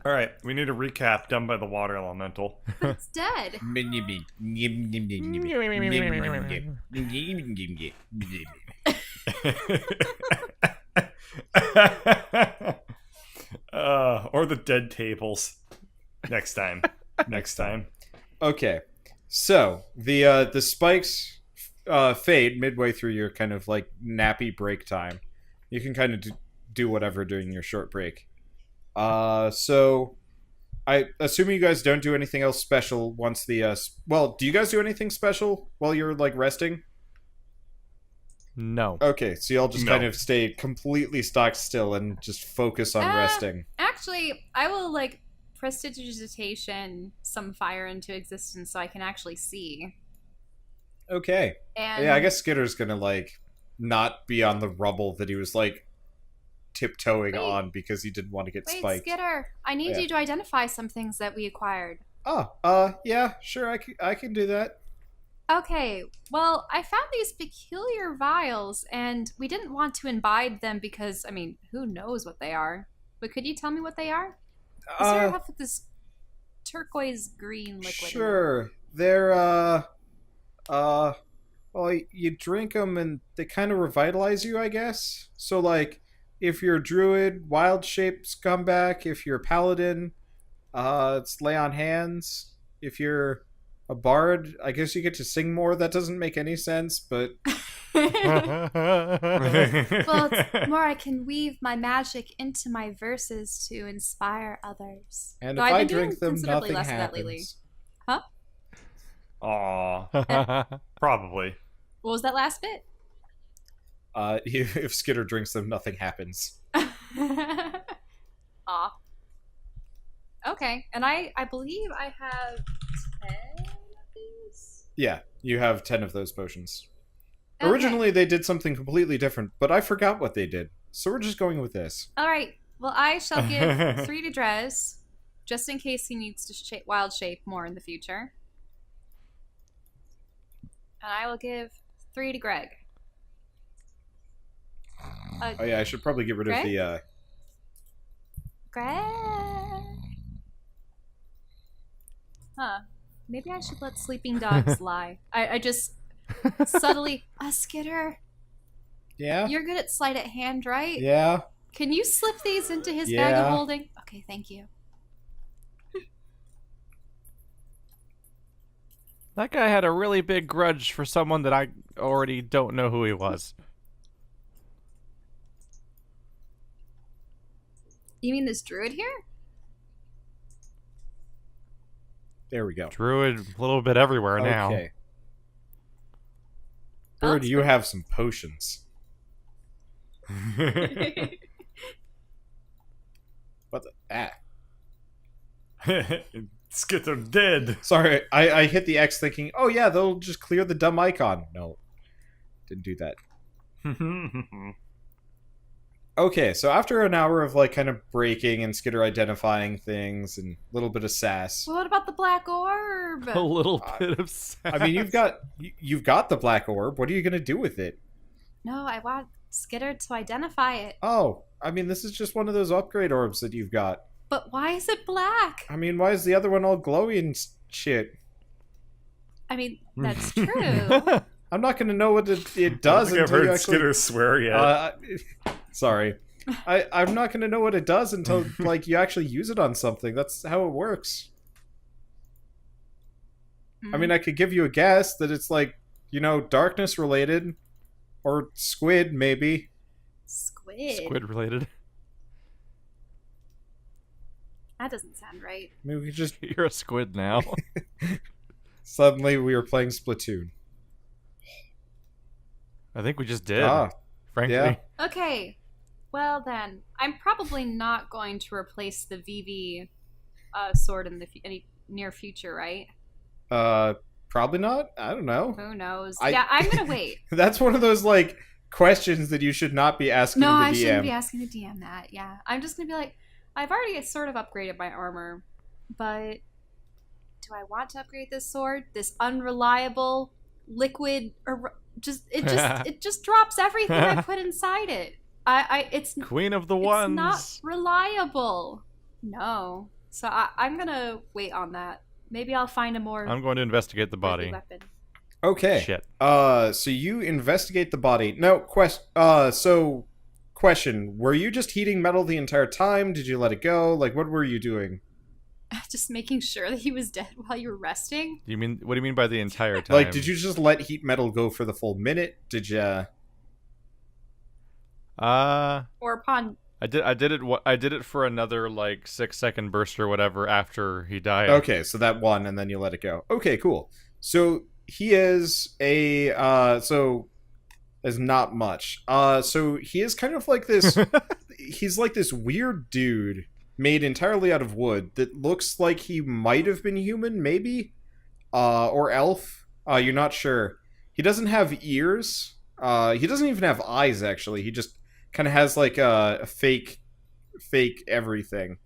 Alright, we need a recap done by the water elemental. But it's dead. Or the dead tables. Next time. Next time. Okay, so the spikes fade midway through your kind of like nappy break time. You can kind of do whatever during your short break. So I assume you guys don't do anything else special once the well, do you guys do anything special while you're like resting? No. Okay, so y'all just kind of stay completely stock still and just focus on resting. Actually, I will like prestidigitation some fire into existence so I can actually see. Okay. And yeah, I guess Skitter's gonna like not be on the rubble that he was like tiptoeing on because he didn't want to get spiked. Skitter, I need you to identify some things that we acquired. Oh, yeah, sure, I can do that. Okay, well, I found these peculiar vials, and we didn't want to imbibe them because, I mean, who knows what they are? But could you tell me what they are? Is there enough with this turquoise green liquid? Sure, they're, well, you drink them and they kind of revitalize you, I guess. So, like, if you're a druid, wild shapes come back. If you're a paladin, it's lay on hands. If you're a bard, I guess you get to sing more. That doesn't make any sense, but... Well, it's more I can weave my magic into my verses to inspire others. And Though if I've I been doing drink them, considerably nothing less of that lately. happens. Huh? Aw. Probably. What was that last bit? If Skitter drinks them, nothing happens. Aw. Okay, and I believe I have 10 of these? Yeah, you have 10 of those potions. Okay. Originally, they did something completely different, but I forgot what they did. So we're just going with this. Alright, well I shall give 3 to Drez, just in case he needs to wild shape more in the future. And I will give 3 to Greg. Oh yeah, I should probably get rid of the, Greg? Huh. Maybe I should let sleeping dogs lie. I just subtly... Skitter, Yeah? you're good at sleight of hand, right? Yeah? Can you slip these into his bag of holding? Okay, thank you. That guy had a really big grudge for someone that I already don't know who he was. You mean this druid here? There we go. Druid a little bit everywhere now. Okay. Bird, you have some potions. What the... Skitter dead. Sorry, I hit the X thinking, oh yeah, they'll just clear the dumb icon. No. Didn't do that. Okay, so after an hour of like kind of breaking and Skitter identifying things and a little bit of sass. What about the black orb? A little bit of sass. I mean, you've got the black orb. What are you gonna do with it? No, I want Skitter to identify it. Oh, I mean, this is just one of those upgrade orbs that you've got. But why is it black? I mean, why is the other one all glowy and shit? I mean, that's true. I'm not gonna know what it does I think until I've heard you actually... Skitter swear yet. Sorry. I'm not gonna know what it does until like you actually use it on something. That's how it works. I mean, I could give you a guess that it's like, you know, darkness related. Or squid, maybe. Squid? Squid related. That doesn't sound right. Maybe we could just... You're a squid now. Suddenly we were playing Splatoon. I think we just did. Frankly. Yeah. Okay. Well then, I'm probably not going to replace the VV sword in the any near future, right? Probably not. I don't know. Who knows? Yeah, I'm gonna wait. That's one of those like questions that you should not be asking the DM. No, I shouldn't be asking the DM that. Yeah, I'm just gonna be like, I've already sort of upgraded my armor, but do I want to upgrade this sword? This unreliable liquid, it just drops everything I put inside it. It's Queen of the it's Ones. not reliable. No. So I'm gonna wait on that. Maybe I'll find a more I'm going to investigate the deadly body. weapon. Okay. Shit. So you investigate the body. No, question. Were you just heating metal the entire time? Did you let it go? Like, what were you doing? Just making sure that he was dead while you were resting. What do you mean by the entire time? Like, did you just let heat metal go for the full minute? Did you? Or upon... I did it for another like 6-second burst or whatever after he died. Okay, so that one, and then you let it go. Okay, cool. So he is is not much. So he is kind of like this. He's like this weird dude made entirely out of wood that looks like he might have been human, maybe, or elf. You're not sure. He doesn't have ears. He doesn't even have eyes. Actually, he just kind of has like a fake everything.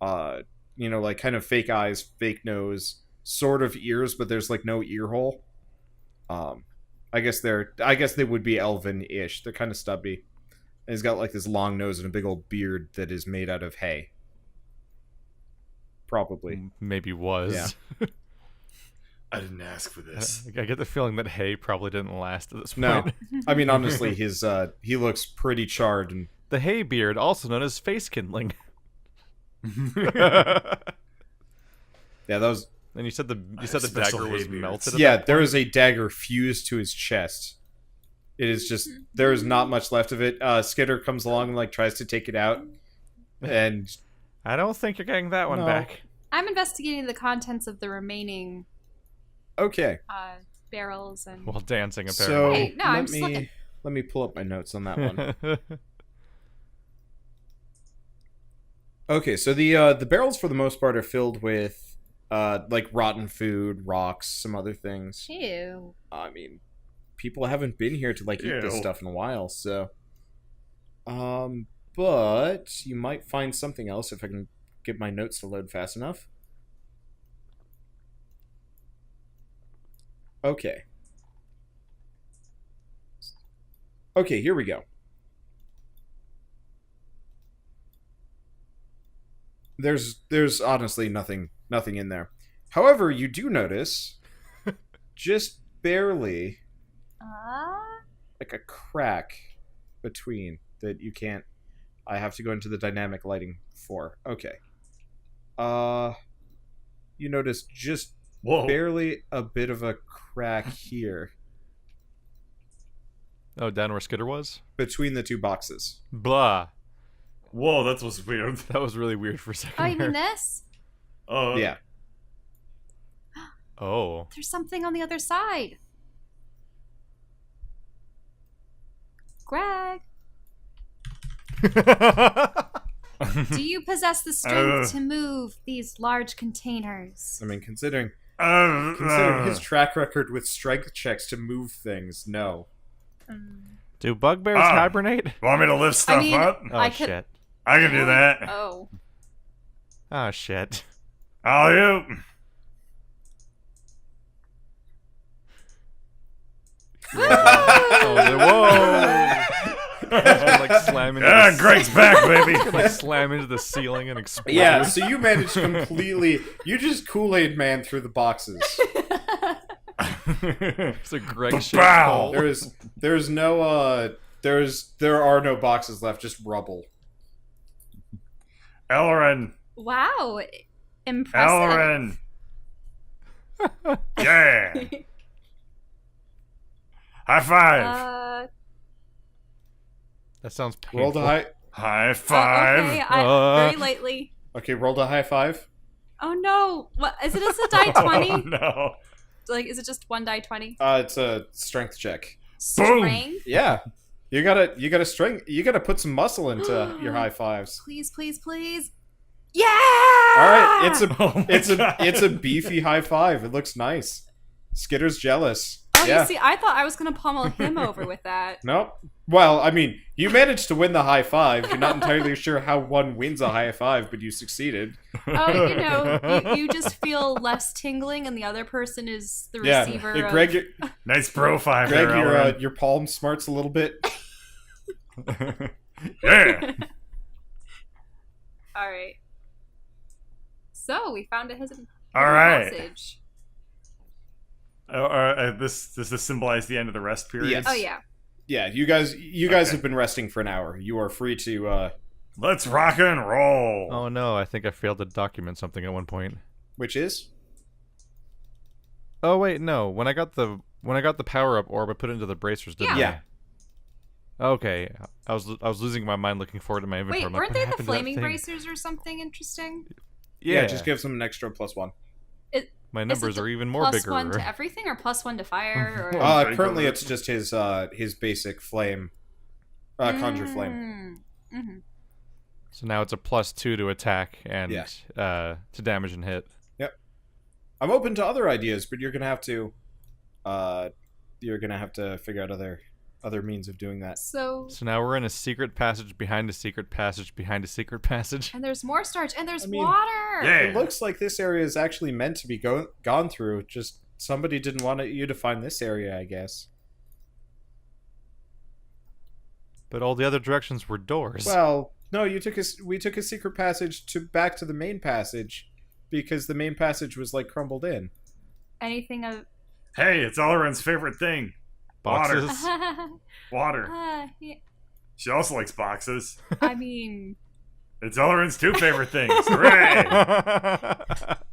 Like kind of fake eyes, fake nose, sort of ears, but there's like no ear hole. I guess they would be elven-ish. They're kind of stubby. And he's got like this long nose and a big old beard that is made out of hay. Probably. Maybe was. Yeah. I didn't ask for this. I get the feeling that hay probably didn't last at this No. point. I mean, honestly, he looks pretty charred and The hay beard, also known as face kindling. yeah, that was And you said the special dagger was hay beards. melted. At yeah. that There point? is a dagger fused to his chest. It is just there is not much left of it. Skitter comes along and like tries to take it out, and I don't think you're getting that one No. back. I'm investigating the contents of the remaining okay. barrels and... While dancing, So apparently. Hey, no, I'm just looking. let me pull up my notes on that one. Okay, so the barrels for the most part are filled with like rotten food, rocks, some other things. Ew. I mean, people haven't been here to like eat this Ew. stuff in a while, so but you might find something else if I can get my notes to load fast enough. Okay. Okay, here we go. There's honestly nothing in there. However, you do notice just barely like a crack between that you can't. I have to go into the dynamic lighting for. Okay. You notice just Whoa. barely a bit of a crack here Oh, down where Skitter was? between the two boxes. Blah. Whoa, that was weird. That was really weird for a second. Oh, you mean there. this? Yeah. Oh. There's something on the other side. Greg, do you possess the strength to move these large containers? I mean, considering Uh, his track record with strength checks to move things, no. Do bugbears Ah. hibernate? Want me to lift stuff mean, up? Oh, I could- shit. I can do that. Oh. Oh, shit. All you. Oh, whoa! Like slam into Yeah, the Greg's back, baby. like slam into the ceiling and explode. Yeah, so you managed completely. You just Kool-Aid Man through the boxes. It's a Greg shaped Bow. hole. There are no boxes left, just rubble. Elrin. Wow. Impressive. Elrin. Yeah. High five. That sounds painful. Roll to high. High five. Okay, very lightly. Okay, roll to high five. Oh no! What is it? Is it die 20? Oh, no. Like, is it just one die 20? It's a strength check. Strength. Yeah, you gotta strength. You gotta put some muscle into your high fives. Please, please, please. Yeah. All right, Oh my it's a beefy high five. It looks nice. Skitter's jealous. Oh, Yeah. you see, I thought I was gonna pummel him over with that. Nope. Well, I mean, you managed to win the high five. You're not entirely sure how one wins a high five, but you succeeded. Oh, you just feel less tingling, and the other person is the Yeah, receiver. yeah, of... Greg, Nice profile Greg, there, your palm smarts a little bit. Yeah. All right. So we found a hidden All right. passage. Does this symbolize the end of the rest period? Yes. Oh yeah. Yeah, you guys Okay. have been resting for an hour. You are free to Let's rock and roll. Oh no, I think I failed to document something at one point. which is? Oh wait, no. When I got the power up orb, I put it into the bracers, didn't Yeah. I? Okay. I was losing my mind looking forward to my inventory. Wait, I'm like, weren't what they the happened to that flaming thing? bracers or something interesting? Yeah, just gives them an extra +1. my Is numbers it the are even more plus bigger. one to everything or +1 to fire? Or... Currently it's just his basic flame conjure flame. Mm-hmm. So now it's a +2 to attack and Yeah. to damage and hit. I'm open to other ideas, but you're gonna have to figure out other means of doing that. So So now we're in a secret passage behind a secret passage behind a secret passage. and there's more starch and there's I mean, water. Yeah. It looks like this area is actually meant to be gone through. Just somebody didn't want you to find this area, I guess. But all the other directions were doors. Well, no, we took a secret passage back to the main passage because the main passage was like crumbled in. Anything of Hey, it's Elrond's favorite thing. Boxes. Water. yeah, She also likes boxes. I mean, It's Elrond's 2 favorite things. Hooray!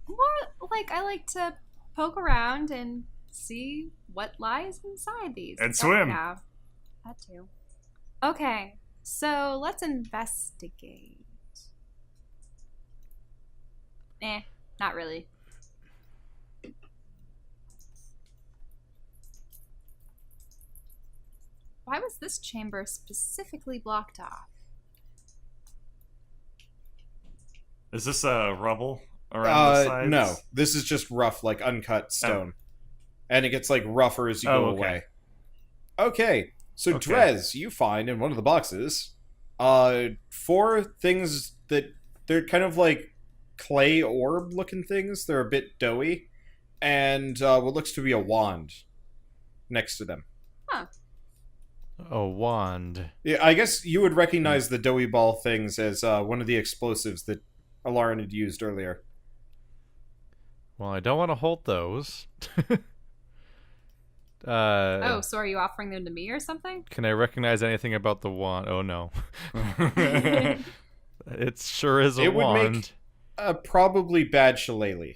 more like I like to poke around and see what lies inside these. And So, swim. Yeah, that too. Okay, so let's investigate. Not really. Why was this chamber specifically blocked off? Is this rubble around the sides? No, this is just rough, like uncut stone, and it gets like rougher as you go Oh, okay. away. Okay, so Okay. Drez, you find in one of the boxes, 4 things that they're kind of like clay orb looking things. They're a bit doughy, and what looks to be a wand next to them. A wand. Yeah, I guess you would recognize the doughy ball things as one of the explosives that Alarin had used earlier. Well, I don't want to hold those. Oh, so are you offering them to me or something? Can I recognize anything about the wand? Oh no. It sure is a It would wand. make probably bad shillelagh.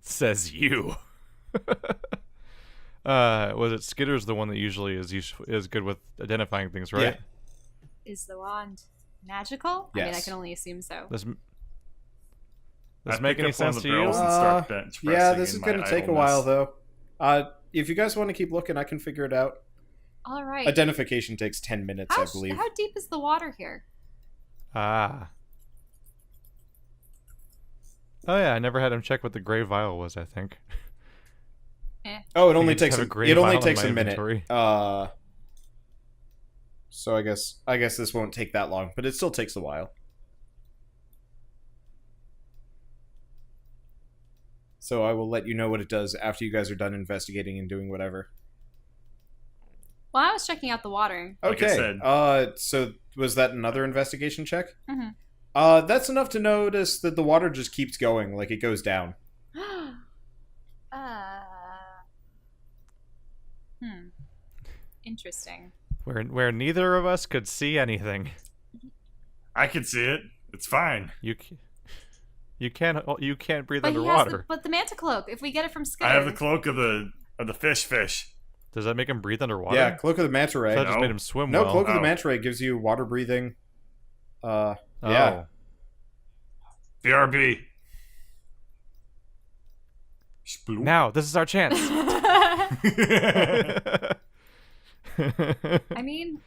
Says you. Was it Skitter's the one that usually is good with identifying things, right? Yeah. Is the wand magical? I mean, I Yes. can only assume so. Does I make pick any up one of sense the to you? barrels and start bench Yeah, pressing this is in going my to take a idleness. while, though. If you guys want to keep looking, I can figure it out. All right. Identification takes 10 minutes, I believe. How deep is the water here? Ah. Oh yeah, I never had him check what the gray vial was, I think. Oh, it I only just takes have a gray it only vial in takes my a minute. inventory. So I guess this won't take that long, but it still takes a while. So I will let you know what it does after you guys are done investigating and doing whatever. Well, I was checking out the water. Like I Okay. said. So was that another investigation check? Mhm. That's enough to notice that the water just keeps going, like it goes down. uh, Interesting. Where neither of us could see anything. I can see it. It's fine. You can't breathe But he has underwater. the manta cloak. If we get it from Skinner. I have the cloak of the fish. Does that make him breathe underwater? Yeah, Cloak of the Manta I Ray. thought it just No. made him swim No, well. Cloak of the Oh. Manta Ray gives you water breathing. Yeah. Oh. BRB. Sploop. Now, this is our chance. I mean,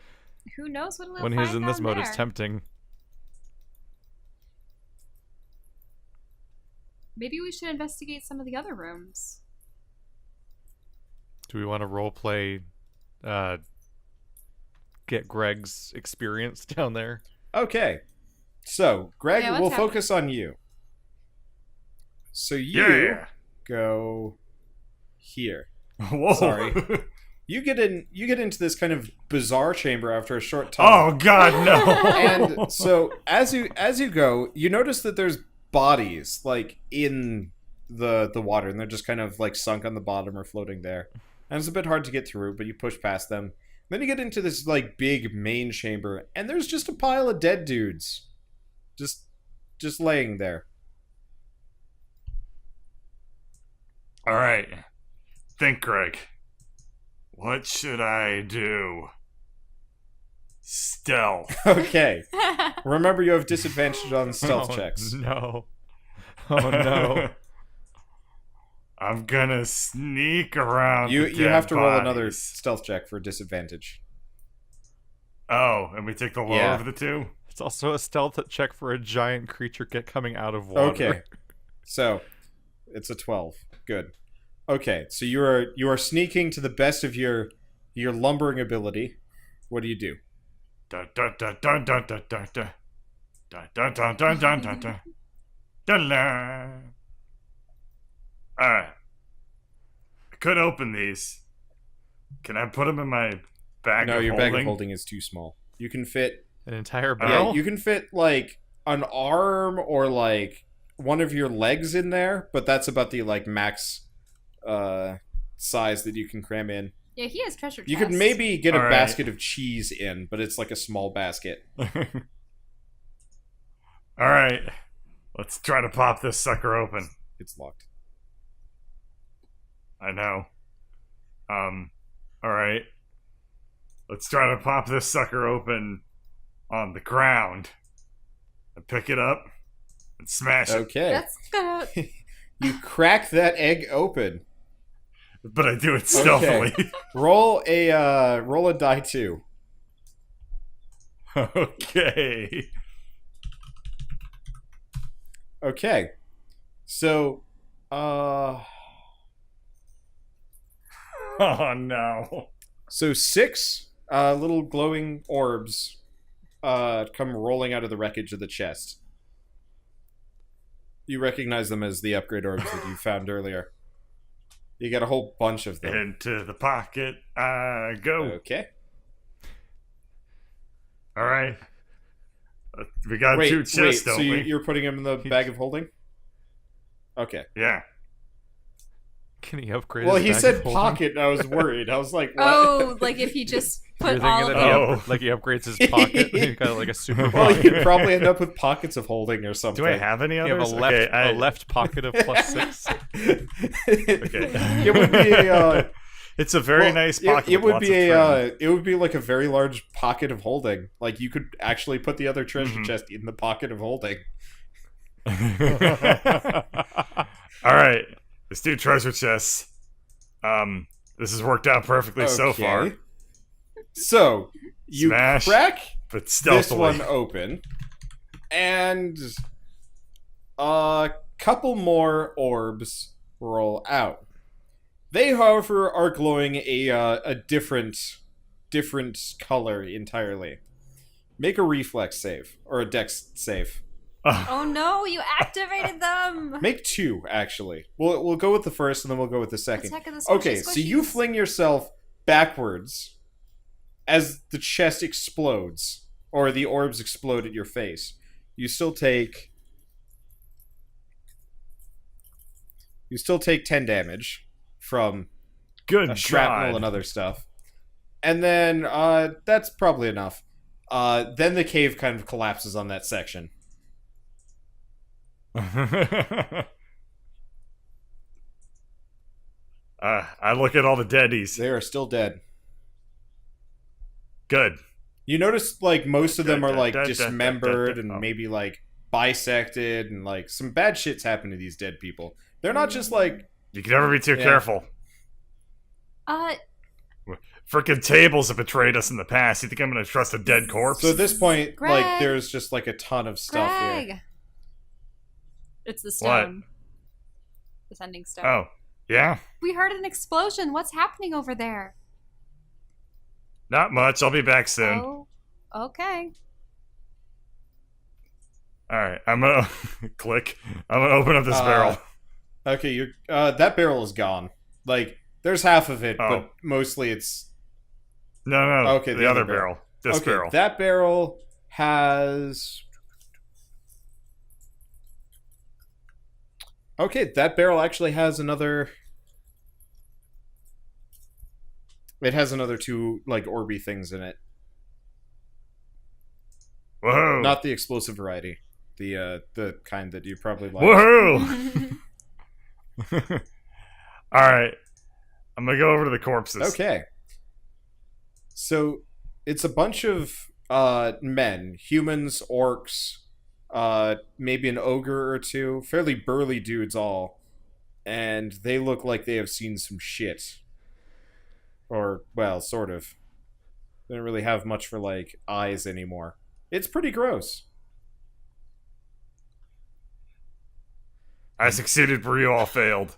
who knows what we'll When find he's in this down mode, there. it's tempting. Maybe we should investigate some of the other rooms. Do we want to roleplay, get Greg's experience down there? Okay. So, Greg, Yeah, what's we'll happening? focus on you. So you Yeah. go here. Whoa. Sorry. you get into this kind of bizarre chamber after a short time. Oh God, no! And so as you go, you notice that there's bodies like in the water, and they're just kind of like sunk on the bottom or floating there. And it's a bit hard to get through, but you push past them. Then you get into this like big main chamber, and there's just a pile of dead dudes, just laying there. All right, think, Greg. What should I do? Stealth. Okay. Remember, you have disadvantage on stealth Oh, checks. No. Oh no. I'm gonna sneak around. You the dead have to roll bodies. another stealth check for disadvantage. Oh, and we take the lower Yeah. of the two. It's also a stealth check for a giant creature coming out of water. Okay. So, it's a 12. Good. Okay, so you are sneaking to the best of your lumbering ability. What do you do? Dun dun dun dun dun dun dun dun dun dun dun dun dun dun dun dun dun. Alright. I could open these. Can I put them in my bag No, of your holding? bag of holding is too small. You can fit An entire Oh. barrel? yeah, you can fit like an arm or like one of your legs in there, but that's about the like max size that you can cram in. Yeah, he has treasure chests. You could maybe get a All right. basket of cheese in, but it's like a small basket. Alright. Let's try to pop this sucker open. It's locked. I know. Alright. Let's try to pop this sucker open on the ground. And pick it up and smash it. Okay. That's gonna. You crack that egg open. But I do it stealthily. Roll a die 2. Okay. Okay. So Oh no. so 6 little glowing orbs come rolling out of the wreckage of the chest. You recognize them as the upgrade orbs that you found earlier. You got a whole bunch of them. Into the pocket I go. Okay. Alright. We got two chests, so don't we? you're putting them in the bag of holding? Okay. Yeah. Can he upgrade Well, his he bag said of holding? pocket, and I was worried. I was like, what? Oh, like if he just You're put thinking all of that it. he, Oh. like he upgrades his pocket? He's got like a super Well, pocket. you'd probably end up with pockets of holding or something. Do I have any You have others? a left, Okay, a left pocket of +6. It would be a. It's a very Well, nice pocket. It with would lots be of a. trim. It would be like a very large pocket of holding. Like you could actually put the other treasure Mhm. chest in the pocket of holding. All right, let's do treasure chests. This has worked out perfectly so Okay. far, So you Smash. crack but this stealthily. one open, and a couple more orbs roll out. They, however, are glowing a different color entirely. Make a reflex save or a dex save. Oh no, you activated them! Make 2 actually. We'll go with the first and then we'll go with the second. Attack of the squishy Okay, so you squishies. fling yourself backwards as the chest explodes, or the orbs explode at your face. You still take 10 damage from Good shrapnel God. and other stuff. And then that's probably enough. Then the cave kind of collapses on that section. I look at all the deadies. They are still dead. Good. You notice like most of them are like Da, da, da, da, dismembered da, da, and oh. maybe like bisected, and like some bad shit's happened to these dead people. They're not just like You can never be too Yeah. careful. Uh, Frickin' tables have betrayed us in the past. You think I'm gonna trust a dead corpse? so at this point Greg. like there's just like a ton of stuff here. Greg! It's the stone. The sending stone. Oh, yeah? We heard an explosion. What's happening over there? Not much. I'll be back soon. Oh, okay. Alright, I'm gonna click. I'm gonna open up this barrel. Okay, you're that barrel is gone. Like There's half of it, Oh. but mostly it's... No. Okay, the other barrel. This okay, barrel. that barrel has... Okay, that barrel actually has another... It has another 2, like, orby things in it. Whoa. Not the explosive variety. The kind that you probably like. Woohoo! Alright. I'm gonna go over to the corpses. Okay. So, it's a bunch of men. Humans, orcs, maybe an ogre or 2. Fairly burly dudes all. And they look like they have seen some shit. Or, well, sort of. They don't really have much for, like, eyes anymore. It's pretty gross. I succeeded, but you all failed.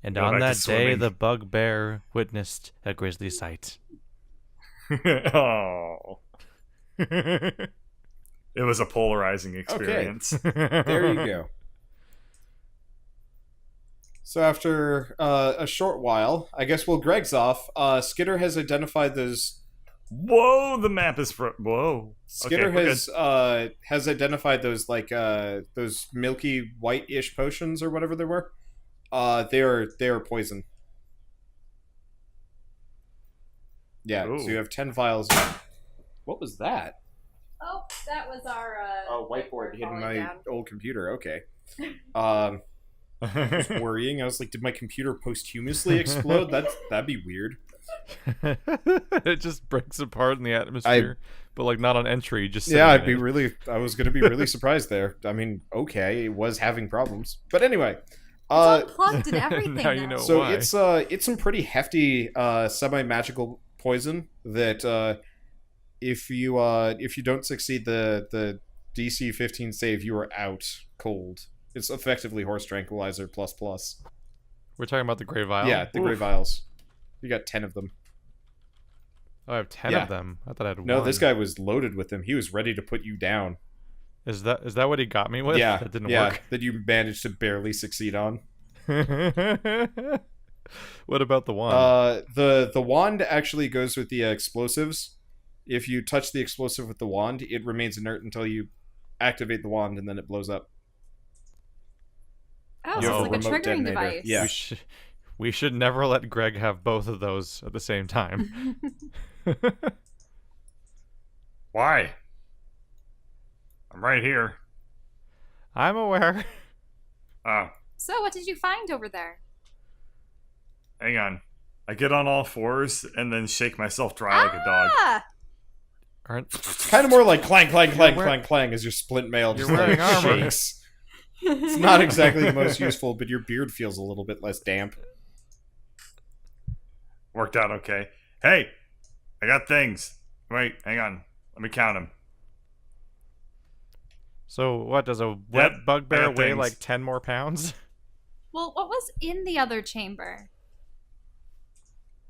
And Go on back that to day, swimming. the bugbear witnessed a grisly sight. Oh. It was a polarizing experience. There you go. So after a short while, I guess while Greg's off, Skitter has identified those... Whoa, the map is whoa. Skitter Okay, has identified those, like, those milky white-ish potions or whatever they were. They are poison. Yeah, Ooh. so you have 10 vials. What was that? Oh, that was our Whiteboard hitting falling my down. old computer. Okay. Worrying. I was like, did my computer posthumously explode? That'd be weird. It just breaks apart in the atmosphere, but like not on entry. Just Yeah, sitting in it. I was gonna be really surprised there. I mean, okay, it was having problems, but anyway. It's unplugged and everything. Now you know. So why? it's some pretty hefty semi-magical poison that if you don't succeed the DC 15 save, you are out cold. It's effectively horse tranquilizer plus. We're talking about the gray vial. Yeah, the gray Oof. vials. You got 10 of them. Oh, I have 10 Yeah. of them. I thought I had No, one. this guy was loaded with them. He was ready to put you down. Is that what he got me with? Yeah, That didn't yeah, work. that you managed to barely succeed on. What about the wand? The wand actually goes with the explosives. If you touch the explosive with the wand, it remains inert until you activate the wand, and then it blows up. Oh, You so have it's a like a remote triggering detonator. device. Yeah. We should never let Greg have both of those at the same time. Why? I'm right here. I'm aware. Oh, So, what did you find over there? hang on. I get on all fours and then shake myself dry like a dog. Ah! Aren't Kind of more like clang, clang, clang, wearing- clang, clang as your splint mail just You're wearing like armor. shakes. It's not exactly the most useful, but your beard feels a little bit less damp. Worked out okay. Hey, I got things. Wait, hang on. Let me count them. so what does a Yep, wet bugbear I got weigh things. like 10 more pounds? Well, what was in the other chamber?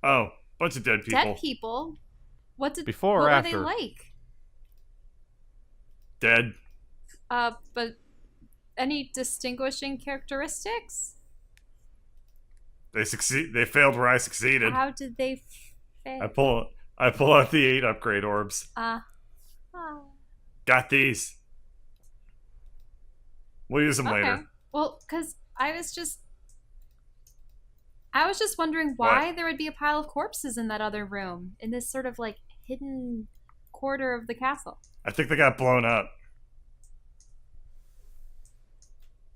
Oh, bunch of dead people. Dead people. What Before or what after? were they like? Dead. But any distinguishing characteristics? They failed where I succeeded. How did they fail? I pull out the 8 upgrade orbs. Got these. We'll use them Okay. later. Well, because I was just wondering why there would be a pile of corpses in that other room, in this sort of like hidden quarter of the castle. I think they got blown up.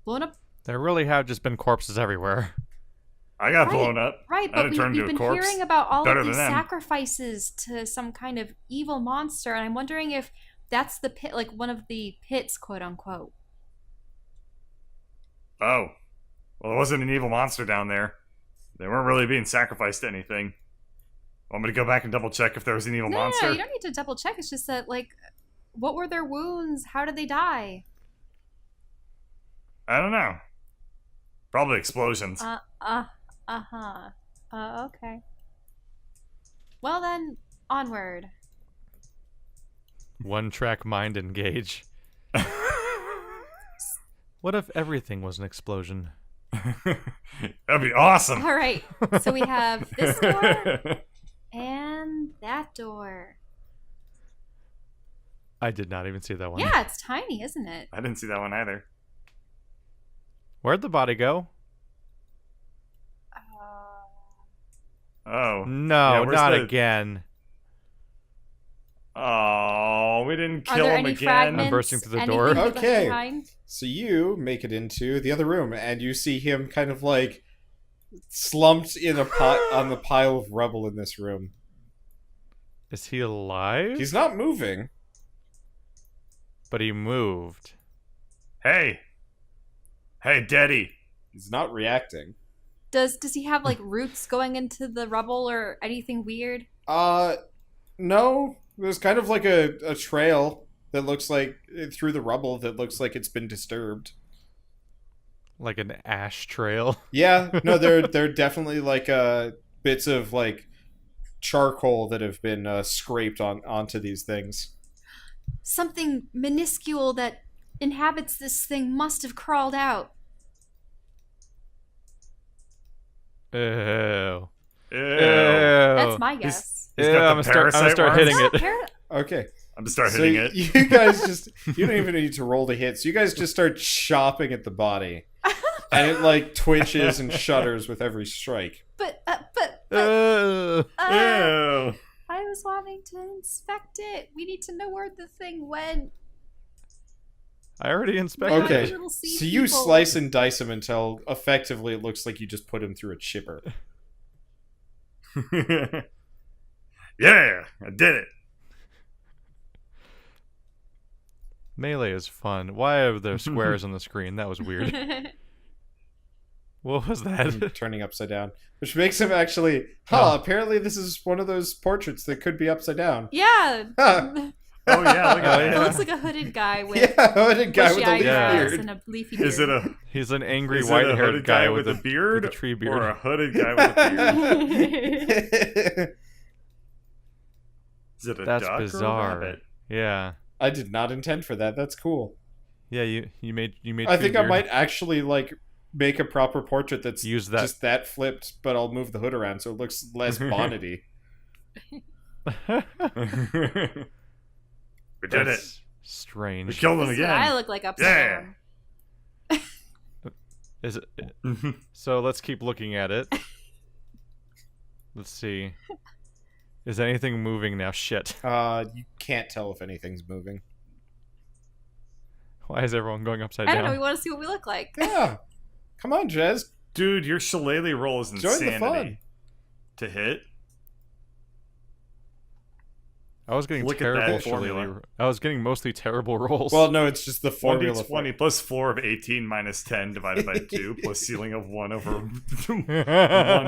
Blown up, There really have just been corpses everywhere. I got Right. blown up. right? I But didn't turn we've into a been corpse. hearing about all Better of these than them. sacrifices to some kind of evil monster, and I'm wondering if that's the pit, like one of the pits, quote unquote. Oh. Well, there wasn't an evil monster down there. They weren't really being sacrificed to anything. Want me to go back and double check if there was an evil monster? No, you don't need to double check. It's just that, like, what were their wounds? How did they die? I don't know. Probably explosions. Okay. Well then, onward. One track mind engage. What if everything was an explosion? That'd be awesome. All right. So we have this door and that door. I did not even see that one. Yeah, it's tiny, isn't it? I didn't see that one either. Where'd the body go? Oh. No, where's not the- again. Oh, we didn't Are kill there him any again. fragments? I'm bursting through the Anything door. we left Okay. behind? So you make it into the other room, and you see him kind of like slumped in a on the pile of rubble in this room. Is he alive? He's not moving. But he moved. Hey, Daddy. He's not reacting. Does he have like roots going into the rubble or anything weird? No. There's kind of like a trail that looks like through the rubble that looks like it's been disturbed. Like an ash trail. Yeah, no, they're definitely like bits of like charcoal that have been scraped onto these things. Something minuscule that inhabits this thing must have crawled out. Ew. Ew. That's my guess. He's Yeah, got the I'm gonna parasite start worms? hitting it. Okay. I'm gonna start So hitting it. you guys you don't even need to roll to hit. So you guys just start chopping at the body. And it like twitches and shudders with every strike. But Ew. I was wanting to inspect it. We need to know where the thing went. I already inspected Okay. it. Little sea So you people. slice and dice him until effectively it looks like you just put him through a chipper. Yeah, I did it. Melee is fun. Why are there squares on the screen? That was weird. What was that? Turning upside down. Which makes him actually... apparently this is one of those portraits that could be upside down. Yeah. Huh. Oh yeah, look at It that. looks like a hooded guy with Yeah, a guy with bushy a leaf eyebrows beard. and a leafy beard. Is it a He's an angry is it a white-haired hooded guy with a with beard a tree beard. or a hooded guy with a beard? Is it a That's duck bizarre. or a rabbit? Yeah. I did not intend for that. That's cool. Yeah, you made I tree think I beard. might actually like make a proper portrait that's Use that. just that flipped, but I'll move the hood around so it looks less bonnety. We did it. That's We strange. killed him This is what again. I look like upside Yeah. down. Is it? So let's keep looking at it. Let's see. Is anything moving now? Shit. You can't tell if anything's moving. Why is everyone going upside I down? don't know. We want to see what we look like. Yeah. Come on, Jez. Dude, your shillelagh roll is Join the insanity. fun. To hit. I was getting Look at terrible that formula. shillelagh- I was getting mostly terrible rolls. Well, no, it's just the formula. 1d20 plus 4 of 18 minus 10 divided by 2 plus ceiling of 1 over 1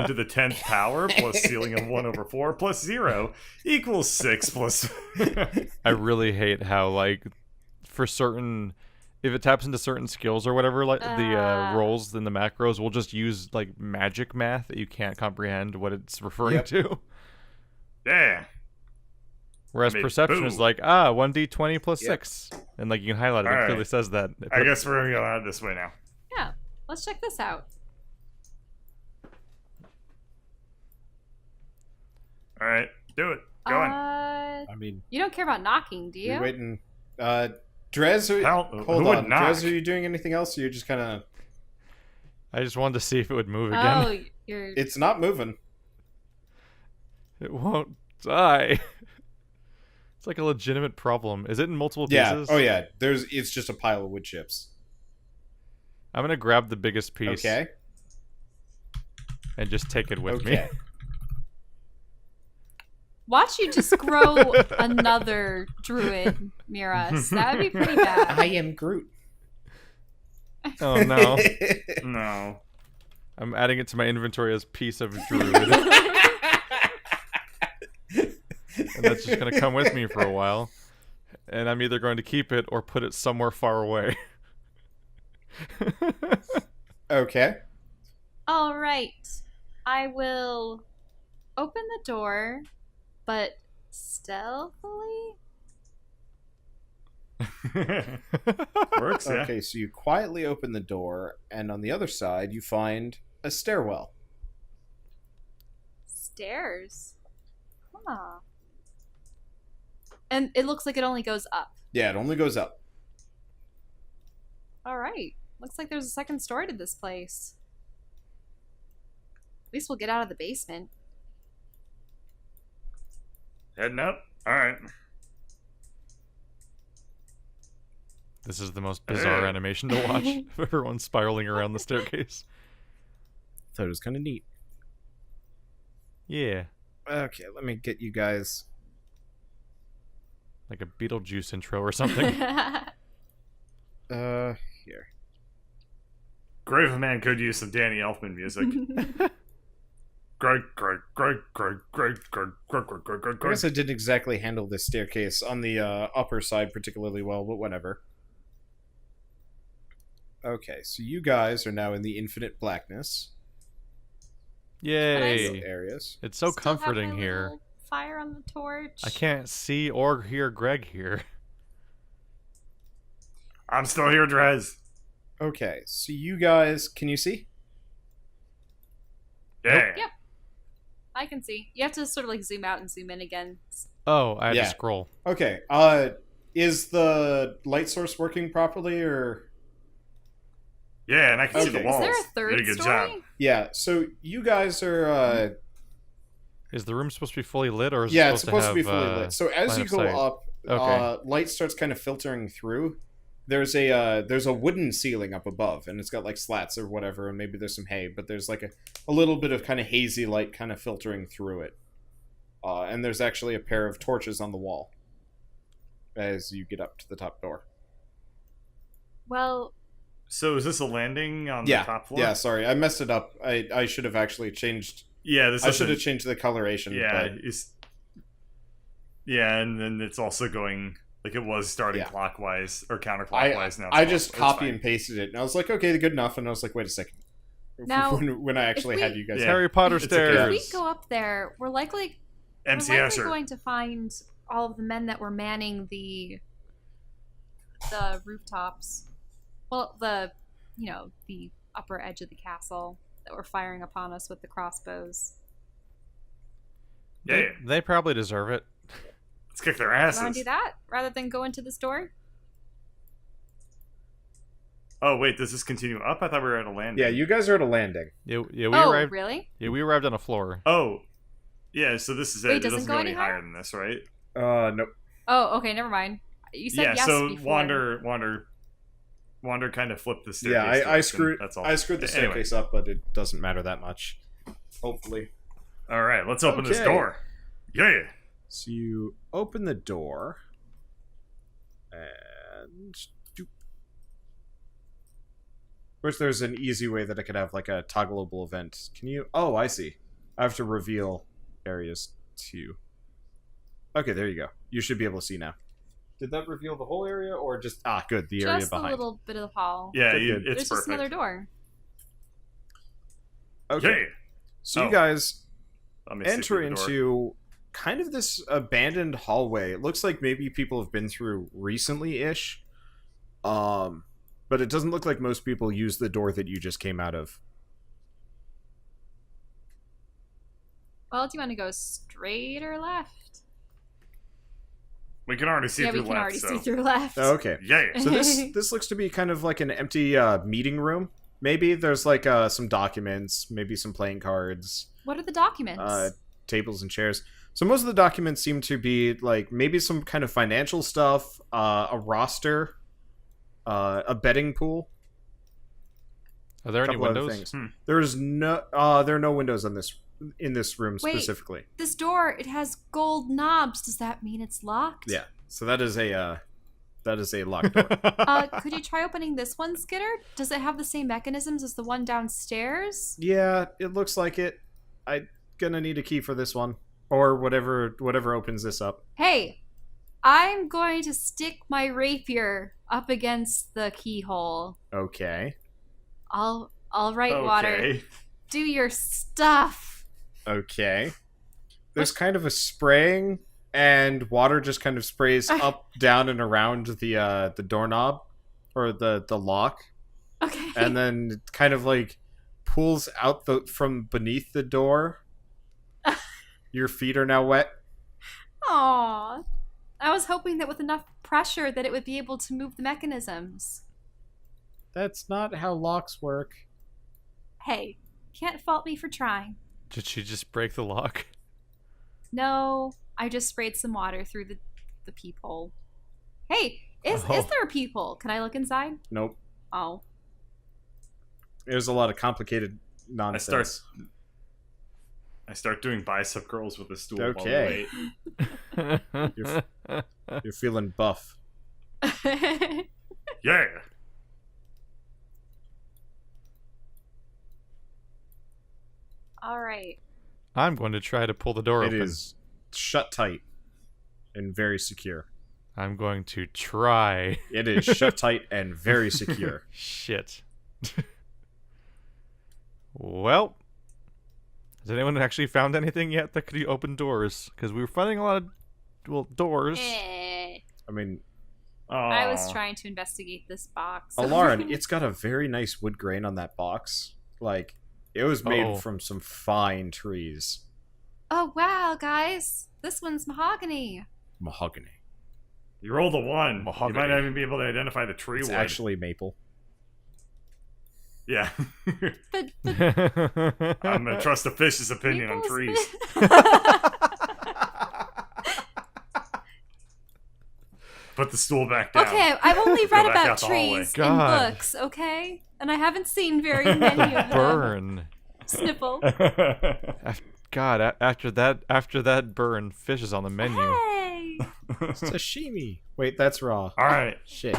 to the 10th power plus ceiling of 1 over 4 plus 0 equals 6 plus... I really hate how, like, for certain... If it taps into certain skills or whatever, like the rolls in the macros, we'll just use, like, magic math that you can't comprehend what it's referring Yep. to. Yeah. Whereas I mean, perception is boom. like, 1d20 plus Yep. 6. And, like, you can highlight it. It Alright. clearly says that. I guess we're going to go out this way now. Yeah. Let's check this out. Alright, do it. Go on. I mean, You don't care about knocking, do you? you're waiting. Drez, Who hold would on. knock? Drez, are you doing anything else? Or you're just kind of... I just wanted to see if it would move again. Oh, you're. It's not moving. It won't die. It's like a legitimate problem. Is it in multiple Yeah. pieces? Oh, yeah. It's just a pile of wood chips. I'm gonna grab the biggest piece Okay. and just take it with Okay. me. Watch you just grow another druid near us. That would be pretty bad. I am Groot. Oh no. No. I'm adding it to my inventory as piece of druid. And that's just gonna come with me for a while. And I'm either going to keep it or put it somewhere far away. Okay. All right. I will open the door, but stealthily. Works, yeah. Okay, so you quietly open the door, and on the other side, you find a stairwell. Stairs. Huh. And it looks like it only goes up. Yeah, it only goes up. All right. Looks like there's a second story to this place. At least we'll get out of the basement. Heading up. All right. This is the most bizarre animation to watch. Everyone spiraling around the staircase. Thought it was kind of neat. Yeah. Okay, let me get you guys. Like a Beetlejuice intro or something. Here. Grave Man could use some Danny Elfman music. Greg. I guess I didn't exactly handle this staircase on the upper side particularly well, but whatever. Okay, so you guys are now in the infinite blackness. Yay. Areas. It's so Still have comforting my here. little fire on the torch. I can't see or hear Greg here. I'm still here, Drez. Okay, so you guys, can you see? Yeah. Yep. I can see. You have to sort of like zoom out and zoom in again. Oh, I had Yeah. to scroll. Okay, is the light source working properly, or? Yeah, and I can see Okay. the Is walls. there a third Did a good story? job. Yeah, so you guys are, Is the room supposed to be fully lit, or is yeah, it it's supposed to be have, fully lit. So as line you of go sight? up, Okay. light starts kind of filtering through. There's a wooden ceiling up above, and it's got like slats or whatever, and maybe there's some hay, but there's like a little bit of kind of hazy light kind of filtering through it. And there's actually a pair of torches on the wall as you get up to the top door. Well, So is this a landing on Yeah, the top floor? yeah. Sorry, I messed it up. I should have actually changed. Yeah, this I is should have changed the coloration. Yeah, but yeah, and then it's also going like it was starting Yeah. clockwise or counterclockwise now. I it's just it's copy fine. and pasted it, and I was like, okay, good enough. And I was like, wait a second. Now, when I actually we- had you guys, Yeah. Harry Potter It's a stairs. if we go up there, we're likely MCSer. going to find all of the men that were manning the rooftops. Well, the upper edge of the castle that were firing upon us with the crossbows. Yeah, They probably deserve it. let's kick their You want asses. to do that rather than go into this door? Oh wait, does this continue up? I thought we were at a landing. yeah, you guys are at a landing. Yeah, we Oh, arrived. really? Yeah, we arrived on a floor. Oh, yeah. So this is it. Wait, It doesn't doesn't go go any any higher? higher than this, right? Nope. Oh, okay, never mind. You said Yeah. yes So before. Wander kind of flipped the staircase. Yeah, I direction, screwed. That's all. I screwed the Anyway. staircase up, but it doesn't matter that much. Hopefully. All right, let's open this Okay. door. Yeah. So you open the door, and doop. Wish there's an easy way that I could have like a toggleable event. Can you? Oh, I see. I have to reveal areas too. Okay, there you go. You should be able to see now. Did that reveal the whole area, or just good, the area Just a behind? little bit of the hall. Yeah, Good, good. it's There's just perfect. another door. Okay, Yeah. so Oh. you guys Let me see enter through the door. into kind of this abandoned hallway. It looks like maybe people have been through recently-ish. But it doesn't look like most people use the door that you just came out of. Well, do you want to go straight or left? We can already see yeah, through we can left. already so. see through left. Oh, okay. Yeah. So this looks to be kind of like an empty meeting room. Maybe there's like some documents, maybe some playing cards, What are the documents? tables and chairs. So most of the documents seem to be like maybe some kind of financial stuff, a roster, a betting pool. Are there any couple other windows? things. There's no there are no windows in this room Wait. specifically. This door, it has gold knobs. Does that mean it's locked? Yeah. So that is a locked door. Could you try opening this one, Skitter? Does it have the same mechanisms as the one downstairs? Yeah, it looks like it. I'm gonna need a key for this one, or whatever opens this up. Hey, I'm going to stick my rapier up against the keyhole. Okay. All right, Water. Okay. Do your stuff. Okay. There's kind of a spraying and water just kind of sprays up, down, and around the doorknob or the lock, Okay. and then it kind of like pulls out from beneath the door. Your feet are now wet. Aww. I was hoping that with enough pressure that it would be able to move the mechanisms. That's not how locks work. Hey, can't fault me for trying. Did she just break the lock? No, I just sprayed some water through the peephole. Hey, is Oh. there a peephole? Can I look inside? Nope. Oh. There's a lot of complicated nonsense. I start doing bicep curls with a stool. Okay. While we wait. You're feeling buff. Yeah. All right. I'm going to try to pull the door It open. is shut tight and very secure. I'm going to try. It is shut tight and very secure. Shit. Well, has anyone actually found anything yet that could open doors? Because we were finding a lot of doors. I mean, I was trying to investigate this box. Alarin, it's got a very nice wood grain on that box. Like, it was made from some fine trees. Oh, wow, guys. This one's mahogany. Mahogany. You rolled a 1. Mahogany. You might not even be able to identify the tree It's wood. actually maple. Yeah. But I'm gonna trust a fish's opinion on Maple's trees. Put the stool back down. Okay, I've only read Go back about out the hallway. trees in God. books, okay? And I haven't seen very many of them. Burn. Sniffle. God, after that burn, fish is on the menu. Hey! Sashimi. Wait, that's raw. All right. Shit.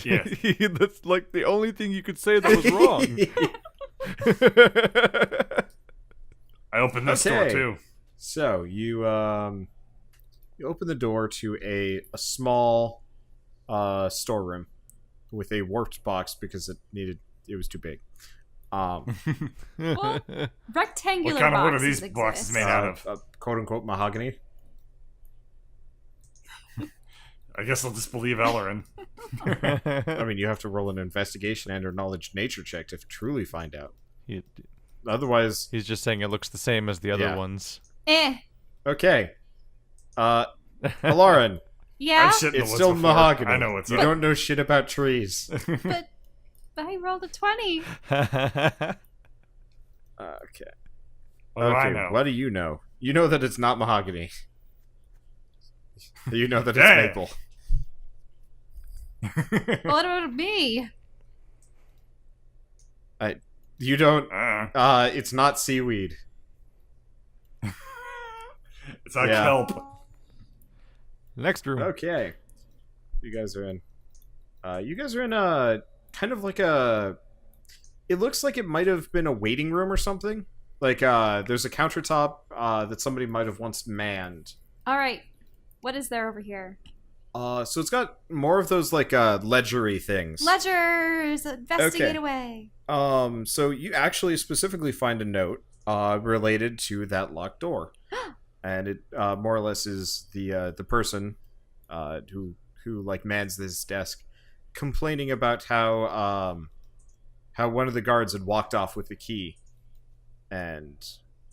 Yeah. That's like the only thing you could say that was wrong. I opened this door Okay. too. So you open the door to a small storeroom with a warped box because it was too big. Well, What rectangular kind of wood are boxes these boxes exist. made out of? Quote unquote mahogany. I guess I'll just believe Ellerin. I mean, you have to roll an investigation and or knowledge nature check to truly find out. He- Otherwise, He's just saying it looks the same as the other Yeah. ones. okay. Alarin, Yeah, I've shit in the it's woods still before. mahogany. I know what's You up. don't know shit about trees. but I rolled a 20. Okay. What do I Okay, know? what do you know? You know that it's not mahogany. You know that it's Dang. maple. What about me? You don't. Uh, It's not seaweed. it's not Yeah. kelp. Next room. Okay. You guys are in. You guys are in a kind of like a. It looks like it might have been a waiting room or something. Like there's a countertop that somebody might have once manned. All right. What is there over here? So it's got more of those like ledgery things. Ledgers! Investigate Okay. away. So you actually specifically find a note related to that locked door, and it more or less is the person who like mans this desk complaining about how one of the guards had walked off with the key, and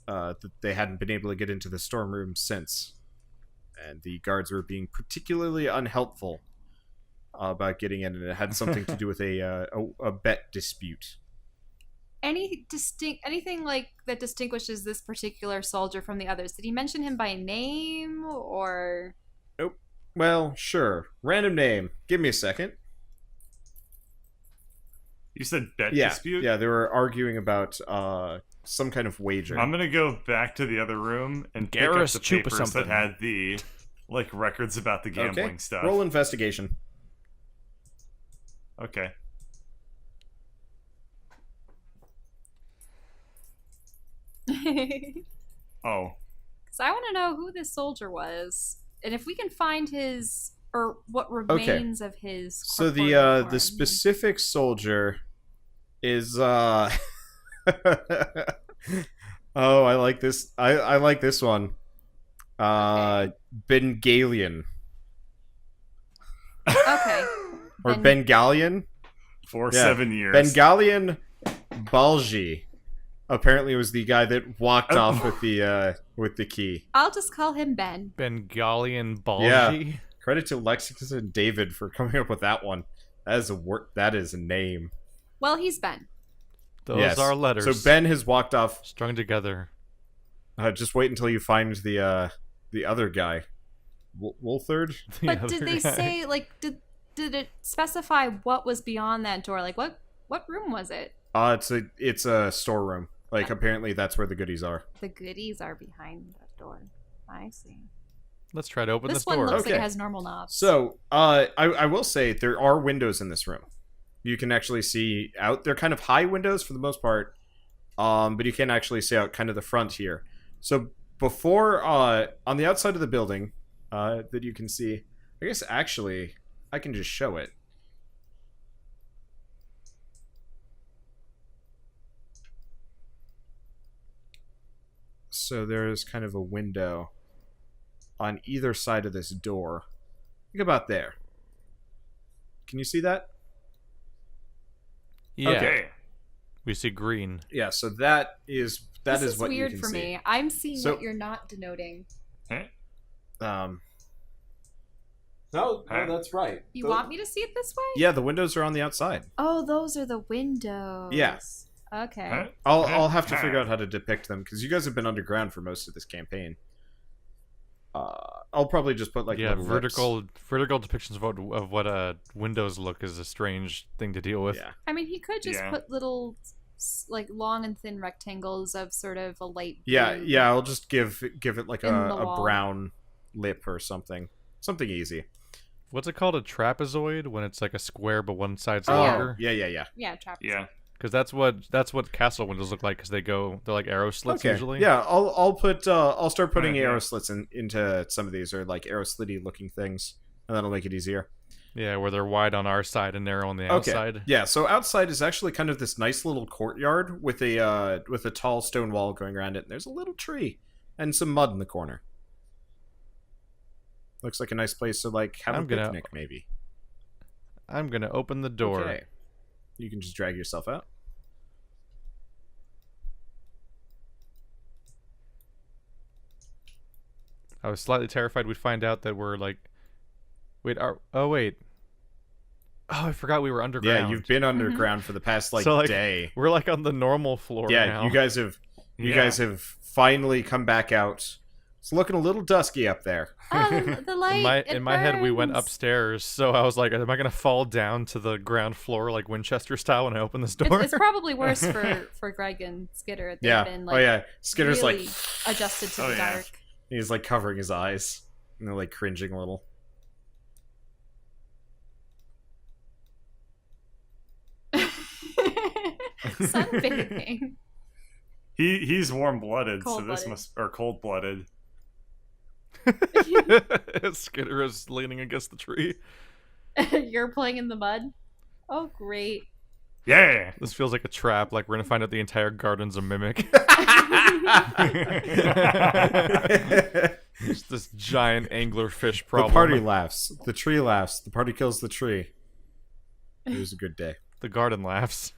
that they hadn't been able to get into the storm room since, and the guards were being particularly unhelpful about getting in, and it had something to do with a bet dispute. Anything like that distinguishes this particular soldier from the others? Did he mention him by name or? Well, sure. Random name. Give me a second. You said bet Yeah, dispute? yeah. They were arguing about some kind of wager. I'm gonna go back to the other room and pick up Garrus the Chupa papers something. that had the like records about the gambling okay. stuff. Roll investigation. Okay. Because Oh, I want to know who this soldier was, and if we can find his or what remains of his. So corporeal the form. specific soldier is oh, I like this. I like this one. Bengalian. Okay. Or Ben- Bengalian? For Yeah. 7 years. Bengalian Balji. Apparently was the guy that walked off with the key. I'll just call him Ben. Bengalian Balji. Yeah. Credit to Lexington and David for coming up with that one. That is that is a name. Well, he's Ben. Those Yes. are letters. So Ben has walked off. strung together. Just wait until you find the other guy. Woltherd? The But other did they guy. say, like, did it specify what was beyond that door? Like, what room was it? It's a storeroom. Like apparently that's where the goodies are. The goodies are behind that door. I see. Let's try to open This this one door. looks like Okay. it has normal knobs. So, I will say there are windows in this room. You can actually see out. They're kind of high windows for the most part, but you can actually see out kind of the front here. So before, on the outside of the building, that you can see, I guess actually I can just show it. So there is kind of a window on either side of this door. Think about there. Can you see that? Yeah. Okay. We see green. Yeah, so that is This is what weird you can for see. me. I'm seeing So- what you're not denoting. Huh? No, Huh? that's right. You want me to see it this way? Yeah, the windows are on the outside. Oh, those are the windows. Yes. Okay. Huh? I'll have to figure out how to depict them because you guys have been underground for most of this campaign. I'll probably just put like Yeah, little vertical depictions of what windows look is a strange thing to deal with. lips. I mean, he could just Yeah. put little, like, long and thin rectangles of sort of a light blue. Yeah. I'll just give it like In the a wall. brown lip or something easy. What's it called? A trapezoid when it's like a square but one side's Oh, yeah. longer. Yeah. Yeah, trap. Yeah. Because that's what castle windows look like. Because they're like arrow slits Okay. usually. Yeah, I'll start putting Yeah. arrow slits into some of these or like arrow slitty looking things, and that'll make it easier. Yeah, where they're wide on our side and narrow on the outside. Yeah, so outside is actually kind of this nice little courtyard with a tall stone wall going around it. And there's a little tree and some mud in the corner. Looks like a nice place to like have I'm a gonna- picnic, maybe. I'm gonna open the door. Okay. You can just drag yourself out. I was slightly terrified we'd find out that we're like, wait, wait. Oh, I forgot we were underground. Yeah, you've been underground for the past like, So, like, day. We're like on the normal floor Yeah, now. you guys have finally come back out. It's looking a little dusky up there. Oh, the light. In my head, we went burns. upstairs, so I was like, "Am I gonna fall down to the ground floor like Winchester style when I open this door?" It's probably worse for Greg and Skitter. They've Yeah. been, Oh like, yeah. Skitter's really like adjusted to Oh, the yeah. dark. he's like covering his eyes. And they're like cringing a little. Sunbathing. He's warm blooded, so this Cold-blooded. must or cold blooded. Skitter is leaning against the tree. You're playing in the mud? Oh, great. Yeah. This feels like a trap. Like we're gonna find out the entire garden's a mimic. It's this giant anglerfish problem. The party laughs. The tree laughs. The party kills the tree. It was a good day. The garden laughs.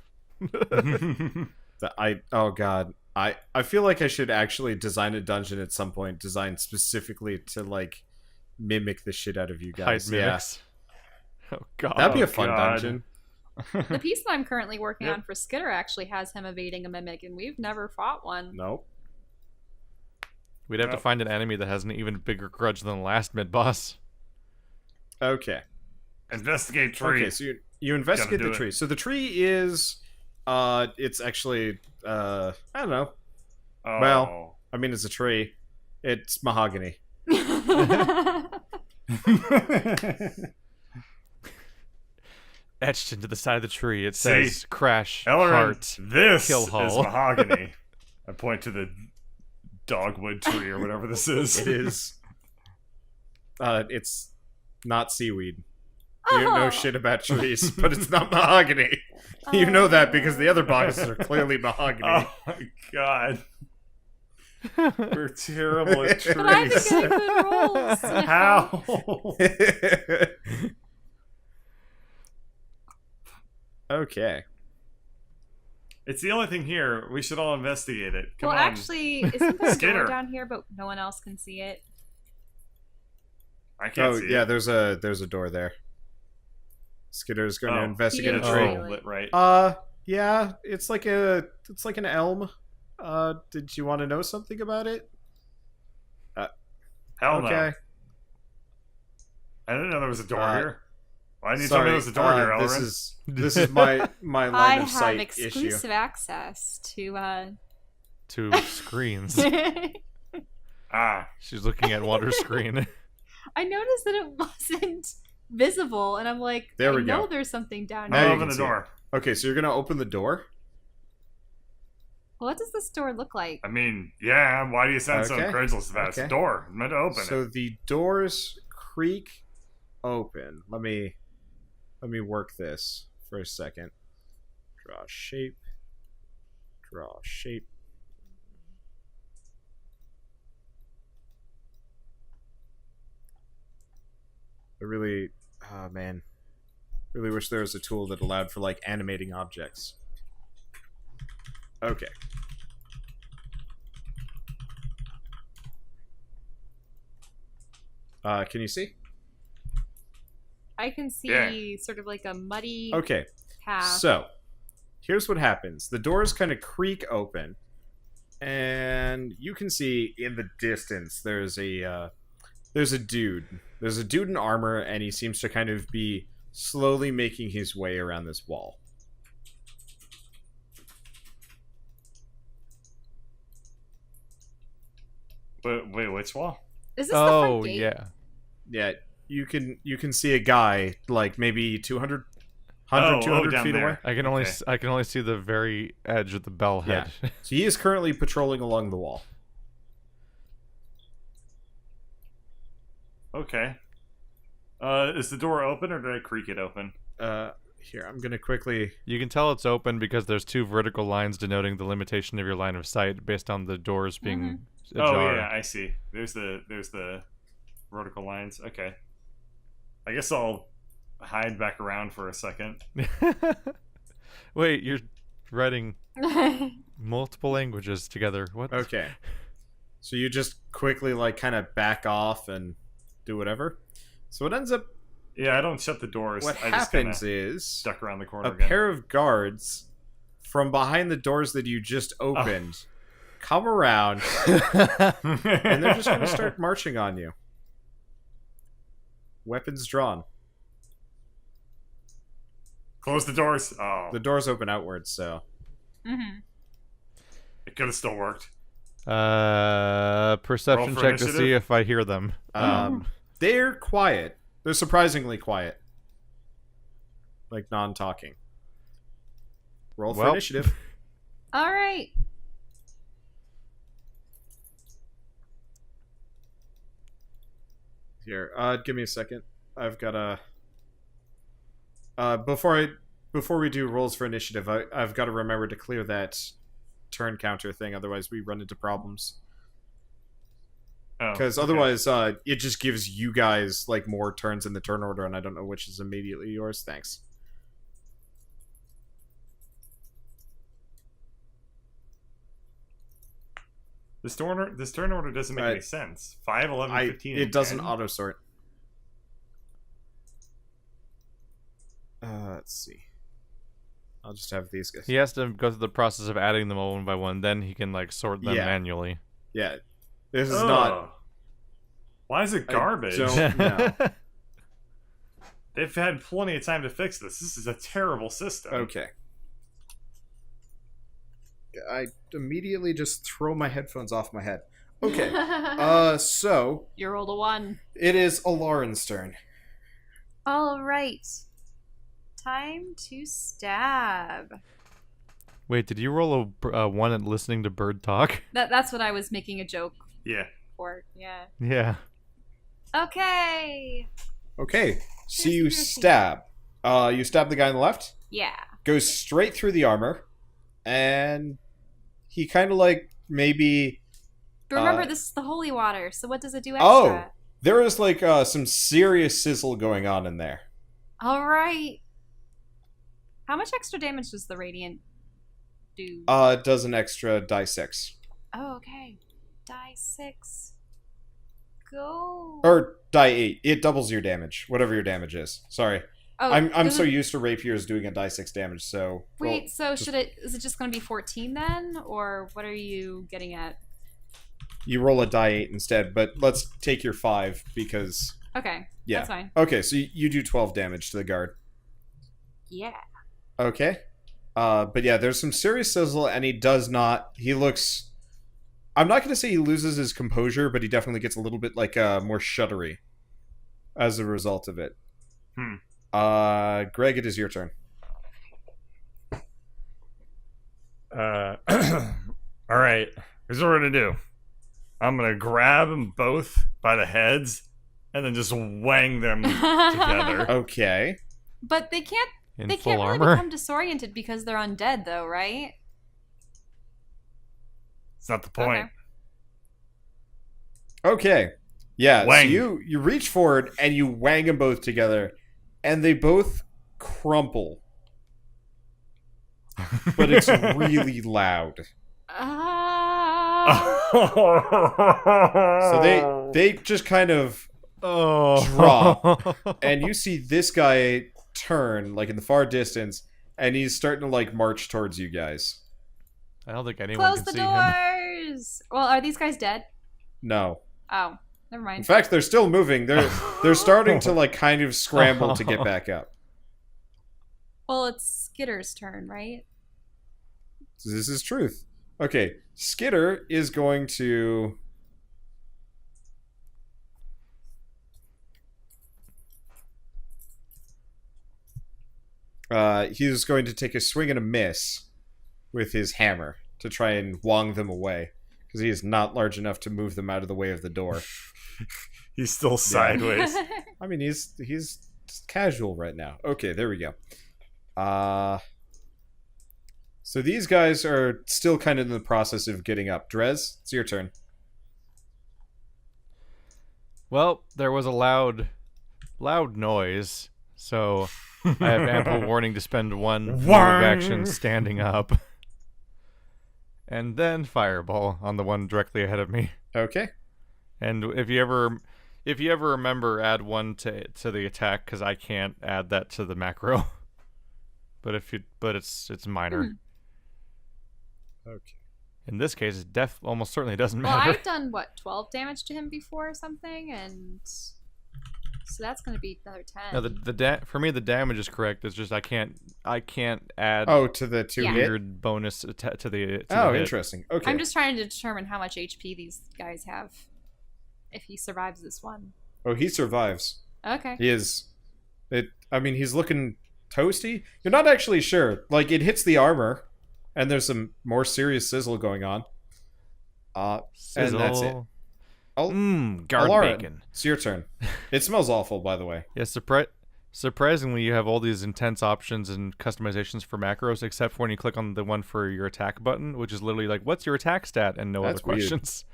Oh god. I feel like I should actually design a dungeon at some point designed specifically to like mimic the shit out of you Hide guys. Yeah. mimics. Oh god. That'd be Oh, a fun God. dungeon. The piece that I'm currently working Yep. on for Skitter actually has him evading a mimic, and we've never fought one. Nope. We'd have to Yep. find an enemy that has an even bigger grudge than the last mid boss. Okay. Investigate tree. Okay, so you investigate Gotta the do tree. So the tree is it's actually I don't know. Oh. Well. I mean it's a tree. It's mahogany. Etched into the side of the tree, it says "Crash Ellerin, Heart." this Kill is Hull. mahogany. I point to the dogwood tree or whatever this is. It is it's not seaweed. You know shit about trees, but it's not mahogany. You know that because the other boxes are clearly mahogany. Oh my god. We're terrible at trees. But I've been getting good rolls. How? Okay. It's the only thing here. We should all investigate it. Come Well, on. actually, isn't there a Skinner. door down here, but no one else can see it? I can't Oh see yeah, it. there's a door there. Skitter's going to Oh. investigate a He tree. didn't Oh, lit right. Yeah, it's like an elm. Did you want to know something about it? Hell Okay. no. I didn't know there was a door here. Why didn't you tell me Sorry, there was a door here, this Elrin? is my I line of have sight exclusive issue. access to, Two screens. Ah. She's looking at water screen. I noticed that it wasn't visible, and I'm like, There we I know go. there's something down Now I'll you here. open can the see it. door. Okay, so you're gonna open the door. What does this door look like? I mean, yeah, why do you sound so Okay. incredulous about it? It's a Okay. door. I'm meant to open So it. the doors creak open. Let me work this for a second. Draw shape. Draw shape. I really, oh man, really wish there was a tool that allowed for like animating objects. Okay. Can you see? I can see Yeah. sort of like a muddy Okay. path. So, here's what happens. The doors kind of creak open, and you can see in the distance there's a dude. There's a dude in armor, and he seems to kind of be slowly making his way around this wall. Wait, which wall? Is this the Oh front gate? yeah. Yeah, you can see a guy like maybe 200, 200 down feet there. away. I can only Okay. I can only see the very edge of the bell head. So he is currently patrolling along the wall. Okay. Is the door open or did I creak it open? Here, I'm gonna quickly. You can tell it's open because there's two vertical lines denoting the limitation of your line of sight based on the doors being ajar. Oh yeah, I see. There's the vertical lines. Okay. I guess I'll hide back around for a second. Wait, you're writing multiple languages together. What? Okay. So you just quickly like kind of back off and do whatever. So what ends up Yeah, I don't shut the doors. what I just happens kinda is duck around the corner a again. pair of guards from behind the doors that you just opened come around and they're just going to start marching on you. Weapons drawn. Close the doors. Oh, The doors open outwards, so Mm-hmm. it could have still worked. Perception Roll for check to initiative? see if I hear them. they're quiet. They're surprisingly quiet. Like non-talking. Roll for Well. initiative. All right. Here, give me a second. I've got a. Before we do rolls for initiative, I've got to remember to clear that turn counter thing. Otherwise, we run into problems. Oh, Because okay. otherwise, it just gives you guys like more turns in the turn order, and I don't know which is immediately yours. Thanks. This turn order doesn't make any sense. 5, 11, 15. It and doesn't 10? auto sort. Let's see. I'll just have these guys. He has to go through the process of adding them all one by one. Then he can like sort them Yeah. manually. Yeah, this is Ugh. not. Why is it garbage? don't know. They've had plenty of time to fix this. This is a terrible system. Okay. I immediately just throw my headphones off my head. Okay. So You rolled a 1. it is Alarin's turn. All right. Time to stab. Wait, did you roll a one at listening to bird talk? That's what I was making a joke Yeah. for. Yeah. Yeah. Okay. Okay. So Here's you the stab. You stab the guy on the left. Yeah. Goes straight through the armor, and he kind of like maybe But remember, this is the holy water, so what does it do Oh, extra? there is like some serious sizzle going on in there. All right. How much extra damage does the radiant do? It does an extra die 6. Oh, okay. Die 6. Go. Or die 8. It doubles your damage, whatever your damage is. Sorry. Oh, I'm is so it- used to rapiers doing a die 6 damage, so... Wait, well, so just- is it just going to be 14 then? Or what are you getting at? You roll a die 8 instead, but let's take your 5, because... Okay, Yeah. that's fine. Okay, so you do 12 damage to the guard. Yeah. Okay. But yeah, there's some serious sizzle, and he does not... He looks... I'm not going to say he loses his composure, but he definitely gets a little bit, like, more shuddery as a result of it. Greg, it is your turn. Alright. Here's what we're gonna do. I'm gonna grab them both by the heads and then just wang them together. Okay. But they can't In they full can't really armor. become disoriented because they're undead though, right? It's not the point. Okay. Yeah, Wang. so you reach forward and you wang them both together, and they both crumple. But it's really loud. So they just kind of Oh. drop. And you see this guy turn, like in the far distance, and he's starting to like march towards you guys. I don't think anyone Close can the see him. doors. Well, are these guys dead? No. Oh, never In mind. fact, they're still moving. They're starting to like kind of scramble to get back up. Well, it's Skitter's turn, right? So this is truth. Okay, Skitter is going to... he's going to take a swing and a miss with his hammer to try and wong them away, because he is not large enough to move them out of the way of the door. He's still sideways. I mean, he's just casual right now. Okay, there we go. So these guys are still kind of in the process of getting up. Drez, it's your turn. Well, there was a loud noise, so I have ample warning to spend one move of action standing up. And then fireball on the one directly ahead of me. Okay. And if you ever remember, add one to the attack, because I can't add that to the macro. But it's minor. Okay. In this case, it almost certainly doesn't Well, matter. I've done 12 damage to him before or something, and so that's going to be another 10. No, for me the damage is correct. It's just I can't add Oh, to the 2 hit? weird bonus to the Oh, hit. interesting. Okay. I'm just trying to determine how much HP these guys have if he survives this one. Oh, he survives. Okay. He is... I mean, he's looking toasty. You're not actually sure. Like, it hits the armor, and there's some more serious sizzle going on. And that's it. Sizzle. Oh, Guard Lauren, bacon. it's your turn. It smells awful, by the way. Yeah, surprisingly, you have all these intense options and customizations for macros, except for when you click on the one for your attack button, which is literally like, "What's your attack stat?" and no That's other weird. questions.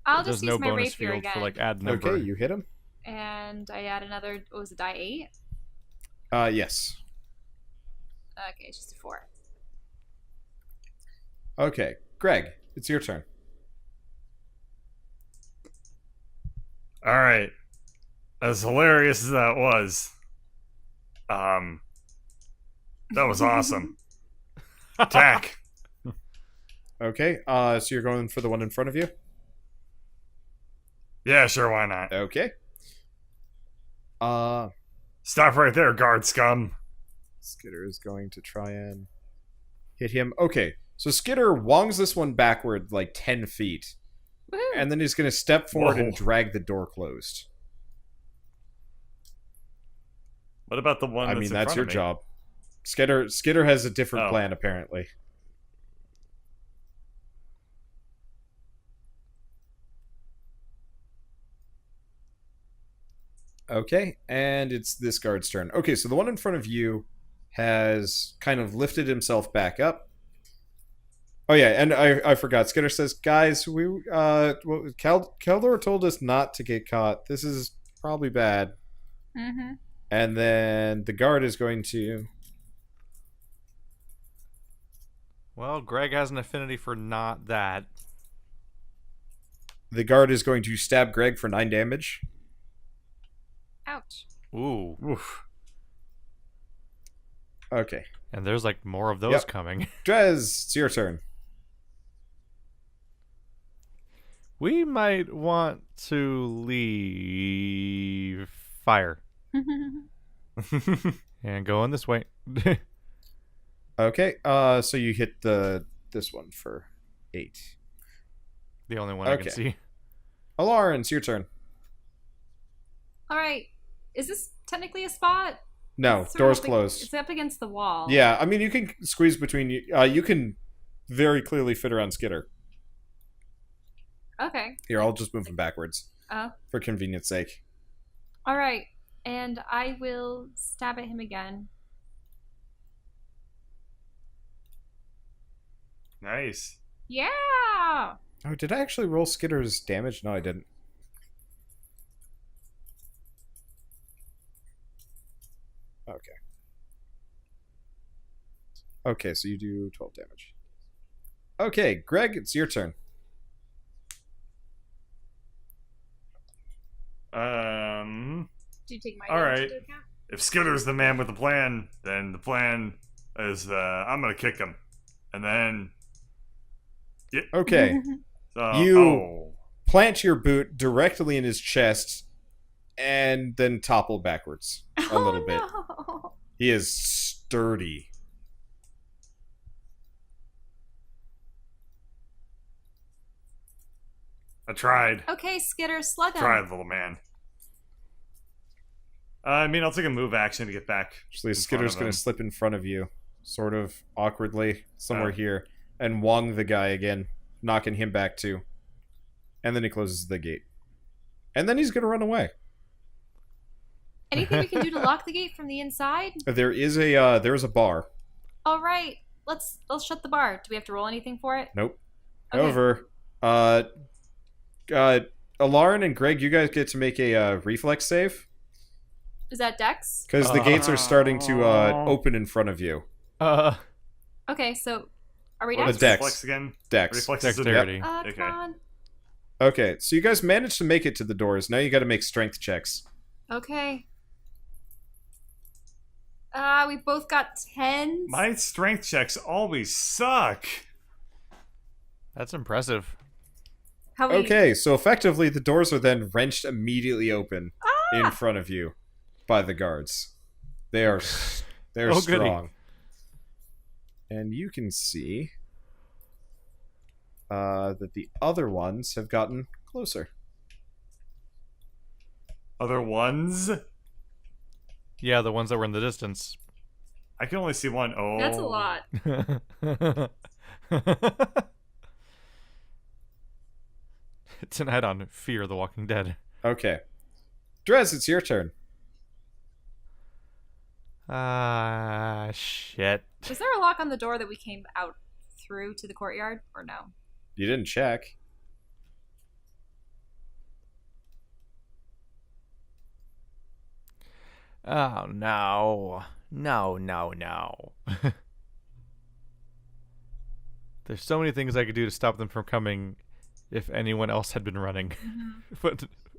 I'll There's just no use my bonus rapier field again. for like add number. Okay, you hit him. And I add another, what was it, die 8? Yes. Okay, it's just a 4. Okay, Greg, it's your turn. Alright. As hilarious as that was, that was awesome. Attack. Okay, so you're going for the one in front of you? Yeah, sure, why not? Okay. Stop right there, guard scum. Skitter is going to try and hit him. Okay, so Skitter wongs this one backward like 10 feet. Woohoo! And then he's going to step forward Whoa. and drag the door closed. What about the one I that's mean, in that's front your of me? job. Skitter has a different Oh. plan, apparently. Okay, and it's this guard's turn. Okay, so the one in front of you has kind of lifted himself back up. Oh yeah, and I forgot. Skitter says, "Guys, Keldor told us not to get caught. This is probably bad." Mm-hmm. And then the guard is going to. Well, Greg has an affinity for not that. The guard is going to stab Greg for 9 damage. Ouch. Ooh. Oof. Okay. And there's like more of those Yep. coming. Drez, it's your turn. We might want to leave fire. And go on this way. Okay. So you hit this one for 8. The only one I Okay. can see. Alarin, it's your turn. All right. Is this technically a spot? No, It's sort of door's up closed. It's up against the wall. Yeah, I mean, you can squeeze between you. You can very clearly fit around Skitter. Okay. Here, I'll just move him backwards Oh. for convenience sake. All right. And I will stab at him again. Nice. Yeah. Oh, did I actually roll Skitter's damage? No, I didn't. Okay. Okay, so you do 12 damage. Okay, Greg, it's your turn. Do you take my All damage right. into account? If Skitter's the man with the plan, then the plan is I'm gonna kick him, and then Okay. so, You- oh, Plant your boot directly in his chest and then topple backwards a little bit. No. He is sturdy. I tried. Okay, Skitter, slug him. Tried, little man. I mean, I'll take a move action to get back. Actually, in front Skitter's of going him. to slip in front of you, sort of awkwardly, somewhere Oh. here, and wong the guy again, knocking him back too. And then he closes the gate. And then he's going to run away. Anything we can do to lock the gate from the inside? There is a bar. All right. Let's shut the bar. Do we have to roll anything for it? Nope. Okay. However, Alarin and Greg, you guys get to make a reflex save Is that Dex? because the gates are starting to open in front of you. Okay, so are we What Dex? a Dex. Reflex again. Dex. Reflex is a Dexterity. Okay. Come on. Okay, so you guys managed to make it to the doors. Now you got to make strength checks. Okay. We both got 10s. My strength checks always suck. That's impressive. How we... Okay, so effectively the doors are then wrenched immediately open in Ah! front of you by the guards. They're Oh, goody. strong. And you can see that the other ones have gotten closer. Other ones? Yeah, the ones that were in the distance. I can only see one. Oh, That's a lot. Tonight on Fear the Walking Dead. Okay. Drez, it's your turn. Ah, shit. Was there a lock on the door that we came out through to the courtyard, or no? You didn't check. Oh, no. No. There's so many things I could do to stop them from coming if anyone else had been running.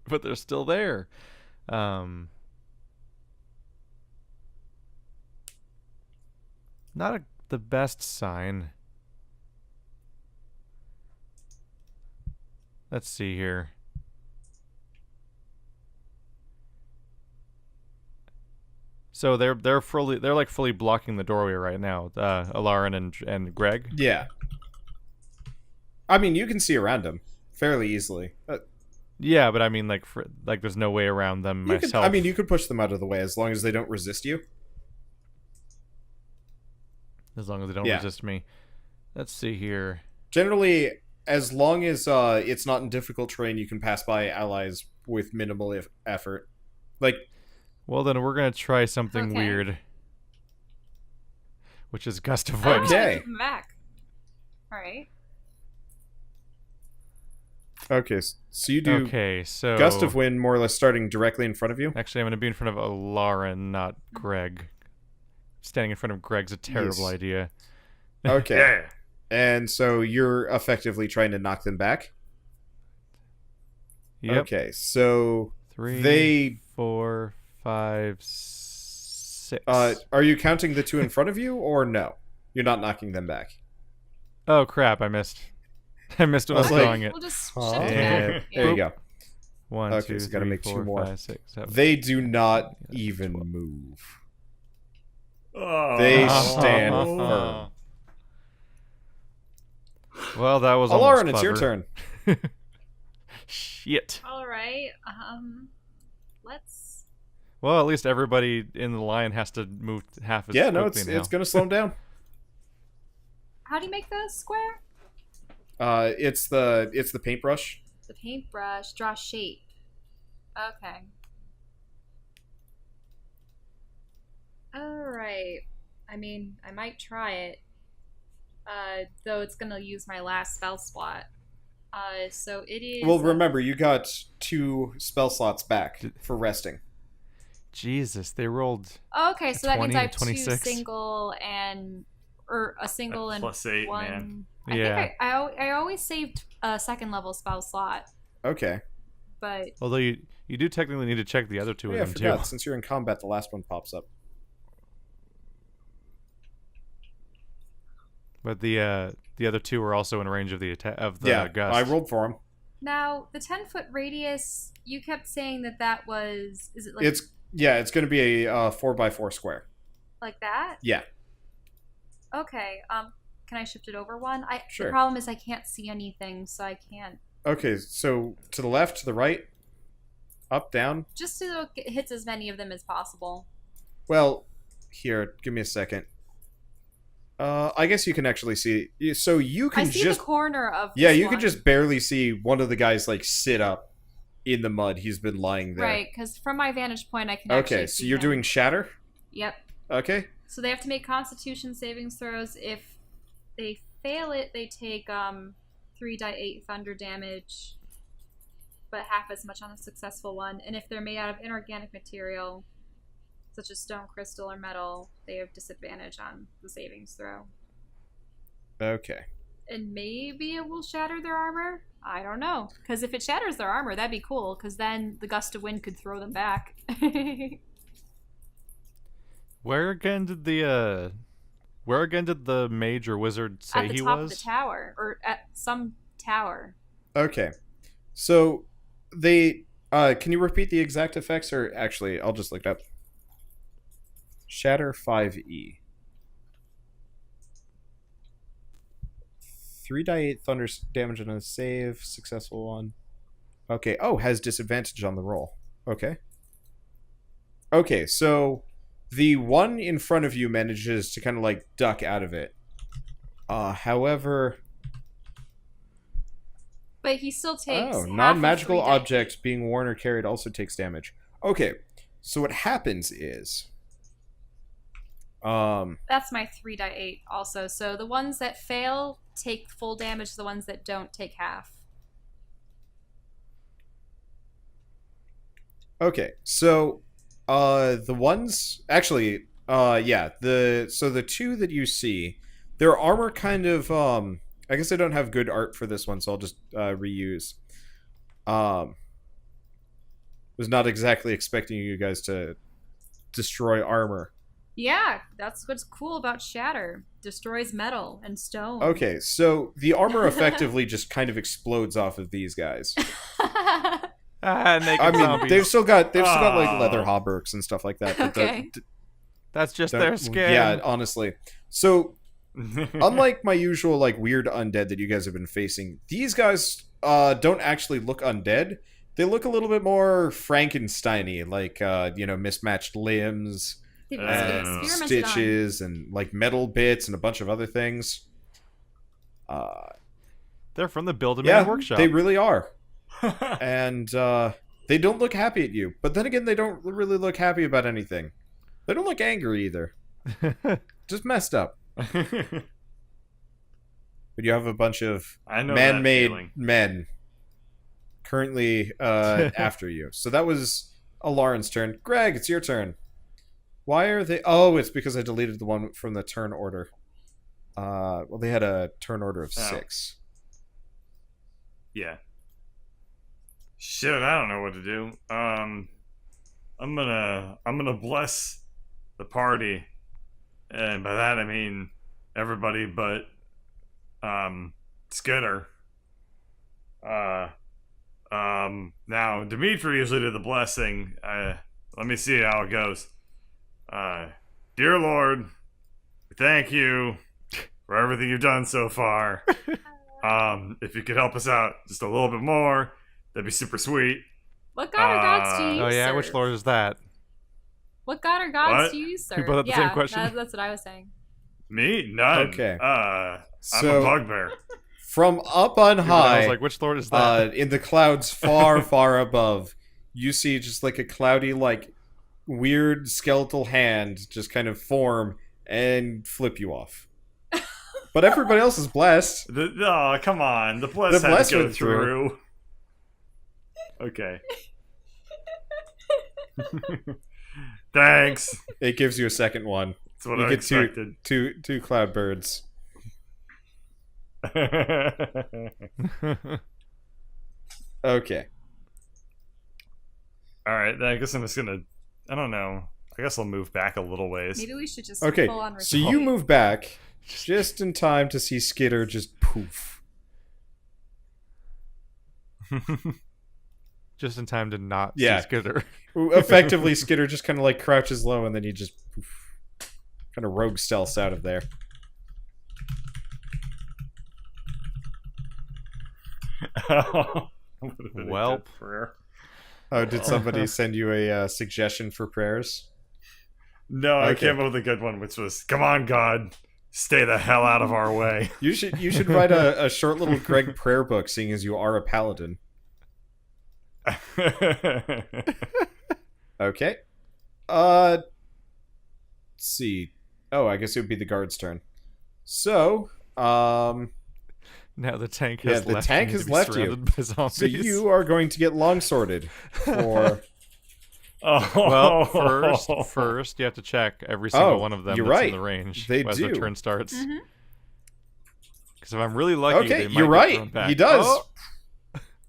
But they're still there. Not the best sign. Let's see here. So they're like fully blocking the doorway right now. Alarin and Greg. Yeah. I mean, you can see around them fairly easily. Yeah, but I mean, like, there's no way around them You could, myself. I mean, you could push them out of the way as long as they don't resist you. As long as they don't Yeah. resist me. Let's see here. Generally, as long as it's not in difficult terrain, you can pass by allies with minimal effort. Like, Well, then we're gonna try something Okay. weird, which is gust of Oh, wind. Okay. keep him back. All right. Okay, so you do Okay, so gust of wind more or less starting directly in front of you. Actually, I'm going to be in front of Lauren, not Greg. Standing in front of Greg's a terrible Yes. idea. Okay. Yeah. And so you're effectively trying to knock them back? Yep. Okay, so 3, they 4, 5, 6. are you counting the two in front of you or no? You're not knocking them back. Oh crap! I missed. I missed when I was I was like, drawing it. We'll just Huh? shift Yeah. back. There you go. 1, Okay, 2, so gotta 3, make 2 4, more. 5, 6, 7. They do not Yeah, even 12. move. Oh. They stand firm. Well, that was Lauren, almost it's your clever. turn. Shit. All right. Let's. Well, at least everybody in the line has to move half as Yeah, no, quickly now. it's going to slow them down. How do you make the square? It's the paintbrush. The paintbrush. Draw shape. Okay. All right. I mean, I might try it. Though it's gonna use my last spell slot. So it is. Well, remember, you got 2 spell slots back for resting. Jesus, they rolled. Okay, so that means 20 I to have 2 26. single and or a single and +8, one. man. I Yeah. think I always saved a second level spell slot, Okay. but Although you do technically need to check the other 2 Oh, of yeah, I them forgot. too. Since you're in combat, the last one pops up. But the other 2 were also in range of the Yeah, gust. I rolled for them. now the 10-foot radius. You kept saying that was. Is it like It's going to be a 4x4 square. like that? Yeah. Okay. Can I shift it over one? Sure. The problem is I can't see anything, so I can't. Okay, so to the left, to the right, up, down. Just so it hits as many of them as possible. Well, here, give me a second. I guess you can actually see. So you can I see just the corner of. yeah, this you one. can just barely see one of the guys like sit up in the mud. He's been lying there. Right, because from my vantage point, I can. Okay, actually so see you're him. doing shatter. Yep. Okay. So they have to make Constitution savings throws. If they fail it, they take 3d8 thunder damage, but half as much on a successful one. And if they're made out of inorganic material, such as stone, crystal, or metal, they have disadvantage on the savings throw. Okay. And maybe it will shatter their armor? I don't know. Because if it shatters their armor, that'd be cool, because then the gust of wind could throw them back. Where again did the mage or wizard say At the he top was? of the tower, or at some tower. Okay. So they can you repeat the exact effects, or actually I'll just look it up. Shatter 5e. 3d8 thunder damage on a save, successful one. Okay. Oh, has disadvantage on the roll. Okay. Okay, so the one in front of you manages to kind of like duck out of it. However, But he still takes. oh, half non-magical of 3d8. object being worn or carried also takes damage. Okay, so what happens is, That's my 3d8 also. So the ones that fail take full damage, the ones that don't take half. okay, so the ones actually, the 2 that you see, their armor kind of I guess I don't have good art for this one, so I'll just reuse. Was not exactly expecting you guys to destroy armor. Yeah, that's what's cool about Shatter. Destroys metal and stone. Okay, so the armor effectively just kind of explodes off of these guys. Naked I mean, zombies. they've still got like Oh. leather hauberks and stuff like that. But Okay. That's just don't- their skin. Yeah, honestly. So unlike my usual like weird undead that you guys have been facing, these guys don't actually look undead. They look a little bit more Frankenstein-y, like mismatched limbs, They've been Uh, experimented on. stitches, and like metal bits and a bunch of other things. They're from the Build-A-Man Yeah, workshop. they really are. And they don't look happy at you. But then again, they don't really look happy about anything. They don't look angry either. Just messed up. but you have a bunch of I know man-made that feeling. men currently after you. So that was Alarin's turn. Greg, it's your turn. Why are they... Oh, it's because I deleted the one from the turn order. Well, they had a turn order of 6. Yeah. Shit, I don't know what to do. I'm gonna bless the party, and by that I mean everybody but Skitter. Now Dimitri usually did the blessing. Let me see how it goes. Dear Lord, thank you for everything you've done so far. If you could help us out just a little bit more, that'd be super sweet. What god or gods do you Oh yeah, serve? which lord is that? What god or gods What? do you serve? both had the same question? That's what I was saying. Me? None. Okay. I'm So- a bugbear. From up on I high, was like, which lord is that? in the clouds far, far above, you see just like a cloudy, like, weird skeletal hand just kind of form and flip you off. But everybody else is blessed. Oh, come on. The bless The had bless to go went through. through. Okay. Thanks. It gives you a second one. That's what You I get expected. two cloud birds. Okay. Alright, I guess I'm just gonna... I don't know. I guess I'll move back a little ways. Maybe we should just Okay, full on so you move back just in time to see Skitter just poof. Just in time to not Yeah. see Skitter. Effectively, Skitter just kind of like crouches low and then he just poof, kind of rogue stealths out of there. Welp. Oh, did somebody send you a suggestion for prayers? No, I Okay. came up with a good one, which was, come on, God, stay the hell out of our way. You should write a short little Greg prayer book, seeing as you are a paladin. Okay. Let's see. Oh, I guess it would be the guard's turn. So, Now the tank Yeah, has the left tank me has to be left you. surrounded by zombies. so you are going to get longsworded for... Oh. Well, first you have to check every single Oh, one of them you're that's right. in the range They as their do. turn starts. Mhm. Because if I'm really lucky, Okay, they might you're get right. thrown back. He does. Oh,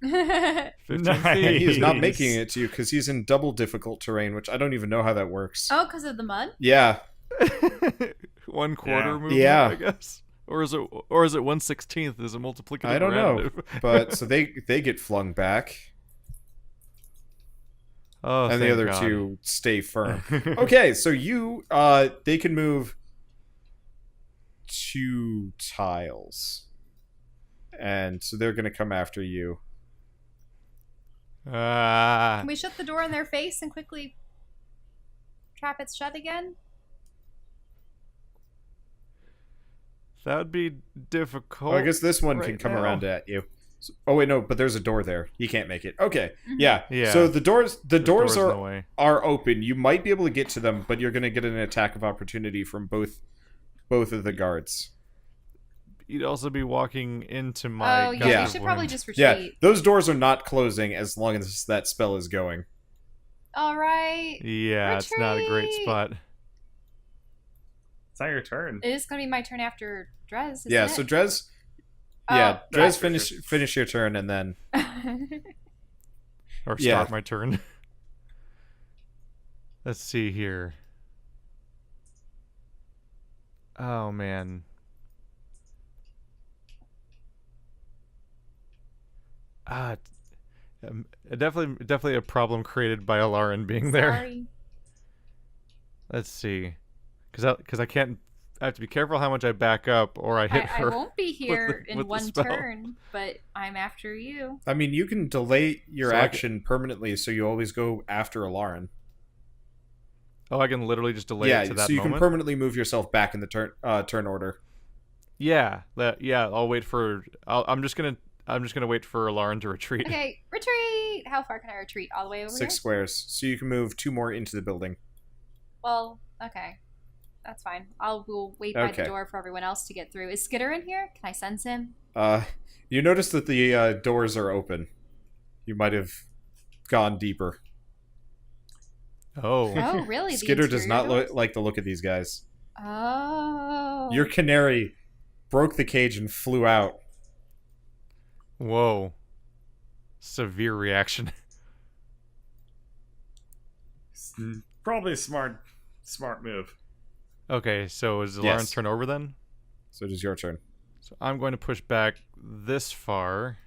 15 Nice. feet. And he is not making it to you because he's in double difficult terrain, which I don't even know how that works. Oh, because of the mud? Yeah. 1/4 Yeah. movement, Yeah. I guess. Or is it 1/16? Is it multiplicative? I don't or know. additive? But so they get flung back, Oh, and the thank other God. two stay firm. Okay, so you they can move 2 tiles, and so they're gonna come after you. Ah, Can we shut the door in their face and quickly trap it shut again? that would be difficult. Oh, I guess this one right can come now. around at you. Oh wait, no, but there's a door there. He can't make it. Okay, Mhm. yeah. Yeah. So the doors The door's in the are way. open. You might be able to get to them, but you're gonna get an attack of opportunity from both of the guards. You'd also be walking into my. Oh, yeah, Yeah. we should probably just retreat. Yeah, those doors are not closing as long as that spell is going. All right. Yeah, it's not a great Retreat. spot. It's not your turn. It is going to be my turn after Drez, isn't Yeah, it? so Drez, Oh, yeah, that's Drez for finish your turn and then Or start Yeah. my turn. Let's see here. Oh man. Definitely a problem created by Alarin being there. Sorry. Let's see, because I can't. I have to be careful how much I back up, or I hit I her. won't be here the in one spell. turn, but I'm after you. I mean you can delay your So I action permanently, so you always go after Alarin. Oh, I can literally just delay Yeah, it to that so you moment. can permanently move yourself back in the turn order. Yeah, I'll wait for. I'm just gonna wait for Alarin to retreat. Okay, retreat! How far can I retreat? All the way over 6 here? squares, so you can move 2 more into the building. Well, okay. That's fine. We'll wait by the Okay. door for everyone else to get through. Is Skitter in here? Can I sense him? You notice that the doors are open. You might have gone deeper. Oh. Oh, really? The Skitter does interior not doors? like the look of these guys. Oh. Your canary broke the cage and flew out. Whoa. Severe reaction. Probably a smart move. Okay, so is Yes. Lauren's turn over then? So it is your turn. So I'm going to push back this far,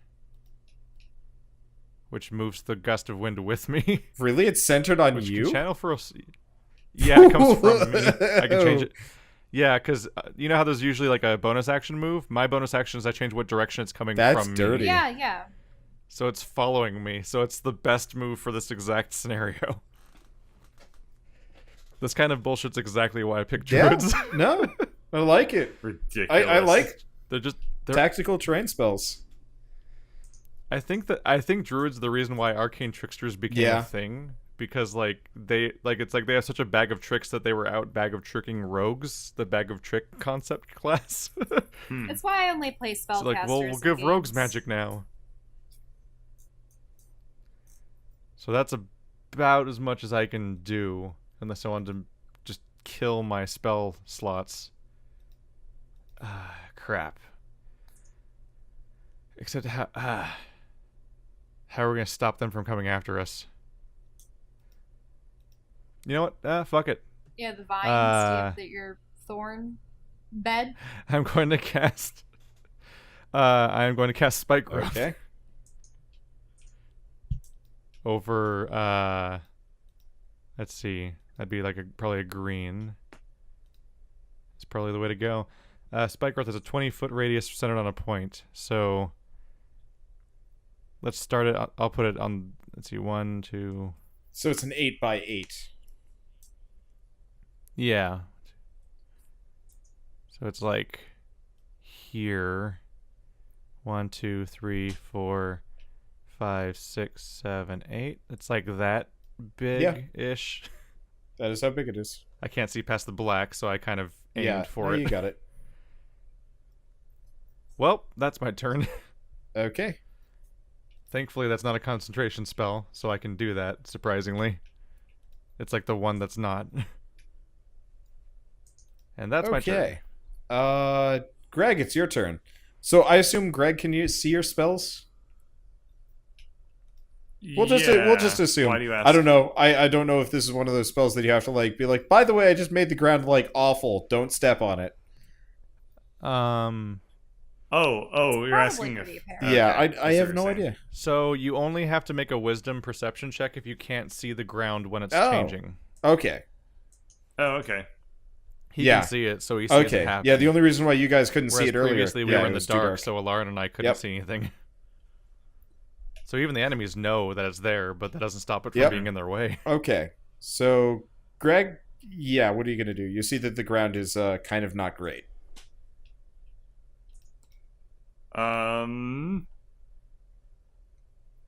which moves the gust of wind with me. Really? It's centered on Which you? can channel for us. Yeah, it comes from me. I can change it. Yeah, because you know how there's usually like a bonus action move? My bonus action is I change what direction it's coming That's from dirty. me. Yeah. So it's following me. So it's the best move for this exact scenario. This kind of bullshit's exactly why I picked Yeah. druids. No. I like it. Ridiculous. I like they're tactical terrain spells. I think druids are the reason why arcane tricksters became Yeah. a thing, because it's like they have such a bag of tricks that they were out bag of tricking rogues, the bag of trick concept class. That's why I only play spellcasters. So like, well, we'll in give rogues games. magic now. So that's about as much as I can do, unless I want to just kill my spell slots. Crap. Except how are we gonna stop them from coming after us? You know what? Fuck it. Yeah, the vines. Do you have your thorn bed? I'm going to cast. I am going to cast Spike Growth Okay. over. Let's see. That'd be like probably a green. It's probably the way to go. Spike Growth has a 20-foot radius centered on a point. So let's start it. I'll put it on. Let's see. 1, 2. So it's an 8x8. Yeah. So it's like here. 1, 2, 3, 4, 5, 6, 7, 8. It's like that big-ish. That is how big it is. I can't see past the black, so I kind of aimed for no, it. you got it. Well, that's my turn. Okay. Thankfully, that's not a concentration spell, so I can do that, surprisingly. It's like the one that's not. And that's my turn. Okay. Greg, it's your turn. So I assume Greg, can you see your spells? We'll just assume. Why do you ask? I don't know. I don't know if this is one of those spells that you have to like be like, by the way, I just made the ground like awful. Don't step on it. Oh, you're asking if... pretty apparent. Yeah, Okay, I see have what no you're saying. idea. So you only have to make a wisdom perception check if you can't see the ground when it's Oh. changing. Okay. Oh, okay. He Yeah. can see it, so he sees Okay. it happen. Yeah, the only reason why you guys couldn't Whereas see it earlier. previously we yeah, were it in the was too dark, so Alarin and I couldn't Yep. see anything. So even the enemies know that it's there, but that doesn't stop it from Yep. being in their way. Okay. So, Greg, yeah, what are you going to do? You see that the ground is kind of not great.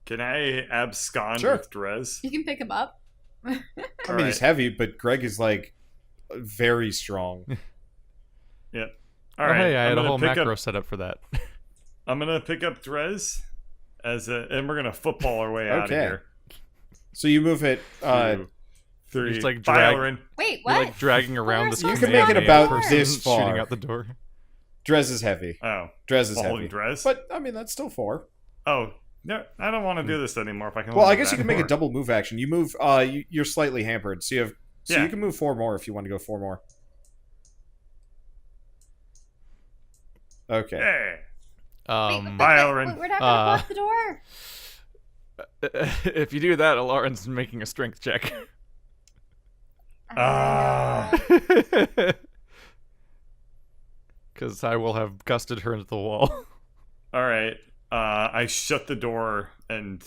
Can I abscond Sure. with Drez? You can pick him up. I mean, Alright. he's heavy, but Greg is, like, very strong. Yep. Oh, All right. hey, I I'm had a gonna whole pick macro up. set up for that. I'm gonna pick up Drez and we're gonna football our way out of Okay. here. So you move it. Two, three. Just, like, Bye, drag- Elrin. Wait, You're what? like dragging around this You can command make it alien about person this far. shooting out the door. Drez is heavy. Oh, Drez is holding heavy. Drez. But, I mean, that's still 4. Oh, no, I don't want to do this anymore. If I can. Well, hold I it guess you back can make a more. double move action. You move. You're slightly hampered, so Yeah. you can move 4 more if you want to go 4 more. Okay. Hey. wait, Bye, Elrin. we're not gonna block the door. If you do that, Alarin's making a strength check. Ah. Because I will have gusted her into the wall. All right. I shut the door, and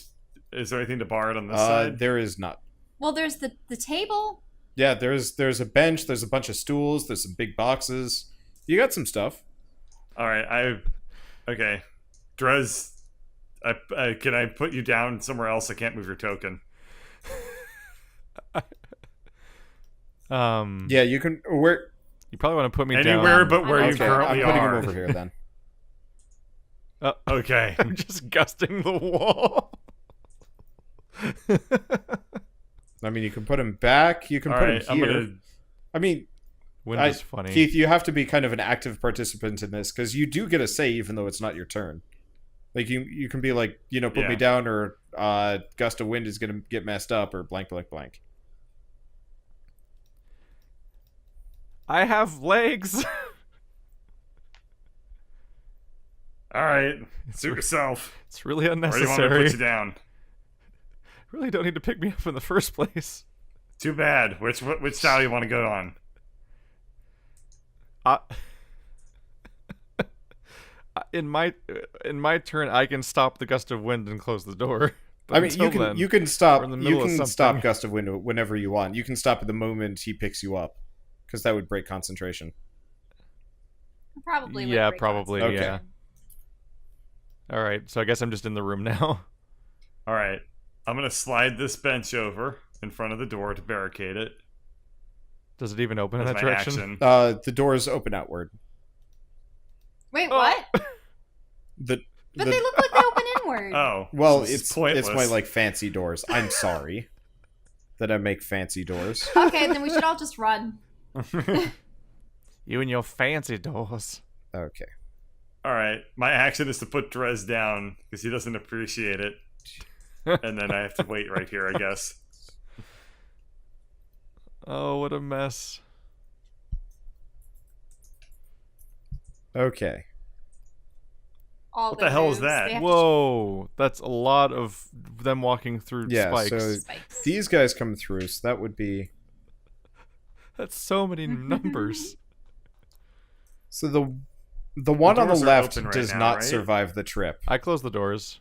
is there anything to bar it on this side? There is not. Well, there's the table. Yeah, there's a bench. There's a bunch of stools. There's some big boxes. You got some stuff. All right. Okay. Drez, can I put you down somewhere else? I can't move your token. Yeah, you can. You probably want to put me Anywhere down. but where you Okay, currently I'm putting are. him over here then. Okay. I'm just gusting the wall. I mean, you can put him back. You can All put right, him here. I mean, Wind is funny. Keith, you have to be kind of an active participant in this because you do get a say even though it's not your turn. Like you can be like, put me down, or gust of wind is gonna get messed up, or blank blank blank. I have legs. All right. Suit yourself. It's really Or do you want me to unnecessary. put you down? Really don't need to pick me up in the first place. Too bad. Which style do you want to go on? In my turn, I can stop the gust of wind and close the door. But I mean, until then, you can stop we're in the middle of stop something. gust of wind whenever you want. You can stop at the moment he picks you up, because that would break concentration. Probably. would Yeah, break probably. Okay. Yeah. All right, so I guess I'm just in the room now. All right. I'm going to slide this bench over in front of the door to barricade it. Does it even open in That's that my direction? action. The doors open outward. Wait, Oh. what? The But they look like they open inward. Oh. well, this is it's pointless. my like fancy doors. I'm sorry that I make fancy doors. Okay, then we should all just run. You and your fancy doors. Okay. All right. My action is to put Drez down because he doesn't appreciate it. And then I have to wait right here, I guess. Oh, what a mess. Okay. All What the hell is moves, that? they have to Whoa, that's a lot of them walking through Yeah, spikes. so spikes. these guys come through, so that would be That's so many numbers. so the one on the doors are left open right does now, not right? survive the trip. I closed the doors.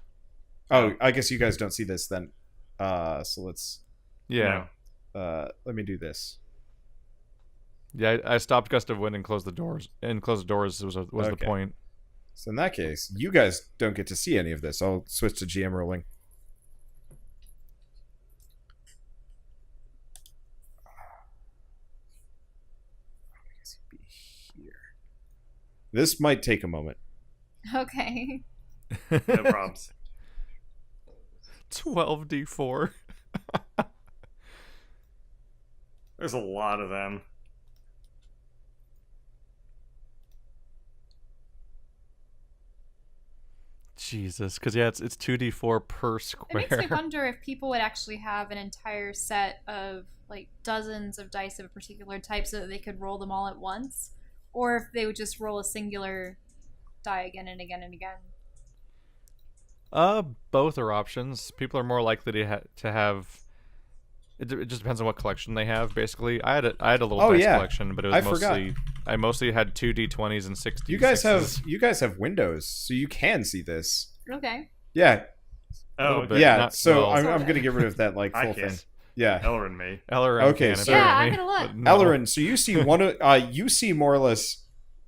Oh, I guess you guys don't see this then. So let's Yeah. let me do this. Yeah, I stopped gust of wind and closed the doors. And closed the doors was the Okay. point. So in that case, you guys don't get to see any of this. I'll switch to GM rolling. I guess he'd be here. This might take a moment. Okay. No problems. 12d4. There's a lot of them. Jesus, because yeah, it's 2d4 per It square. makes me wonder if people would actually have an entire set of like dozens of dice of a particular type so that they could roll them all at once, or if they would just roll a singular die again and again and again. Both are options. People are more likely to have. It just depends on what collection they have. Basically, I had a little Oh, dice yeah. collection, but it was I mostly forgot. I mostly had 2d20s and 6d6s. You guys have windows, so you can see this. Okay. Yeah, Oh, little okay. bit. yeah. not- So well- I'm gonna get rid of that like I full can't. thing. Yeah, Elrin me. Ellerin Okay, can, so- Yeah, I'm apparently, gonna look. but no. Ellerin. So you see one of you see more or less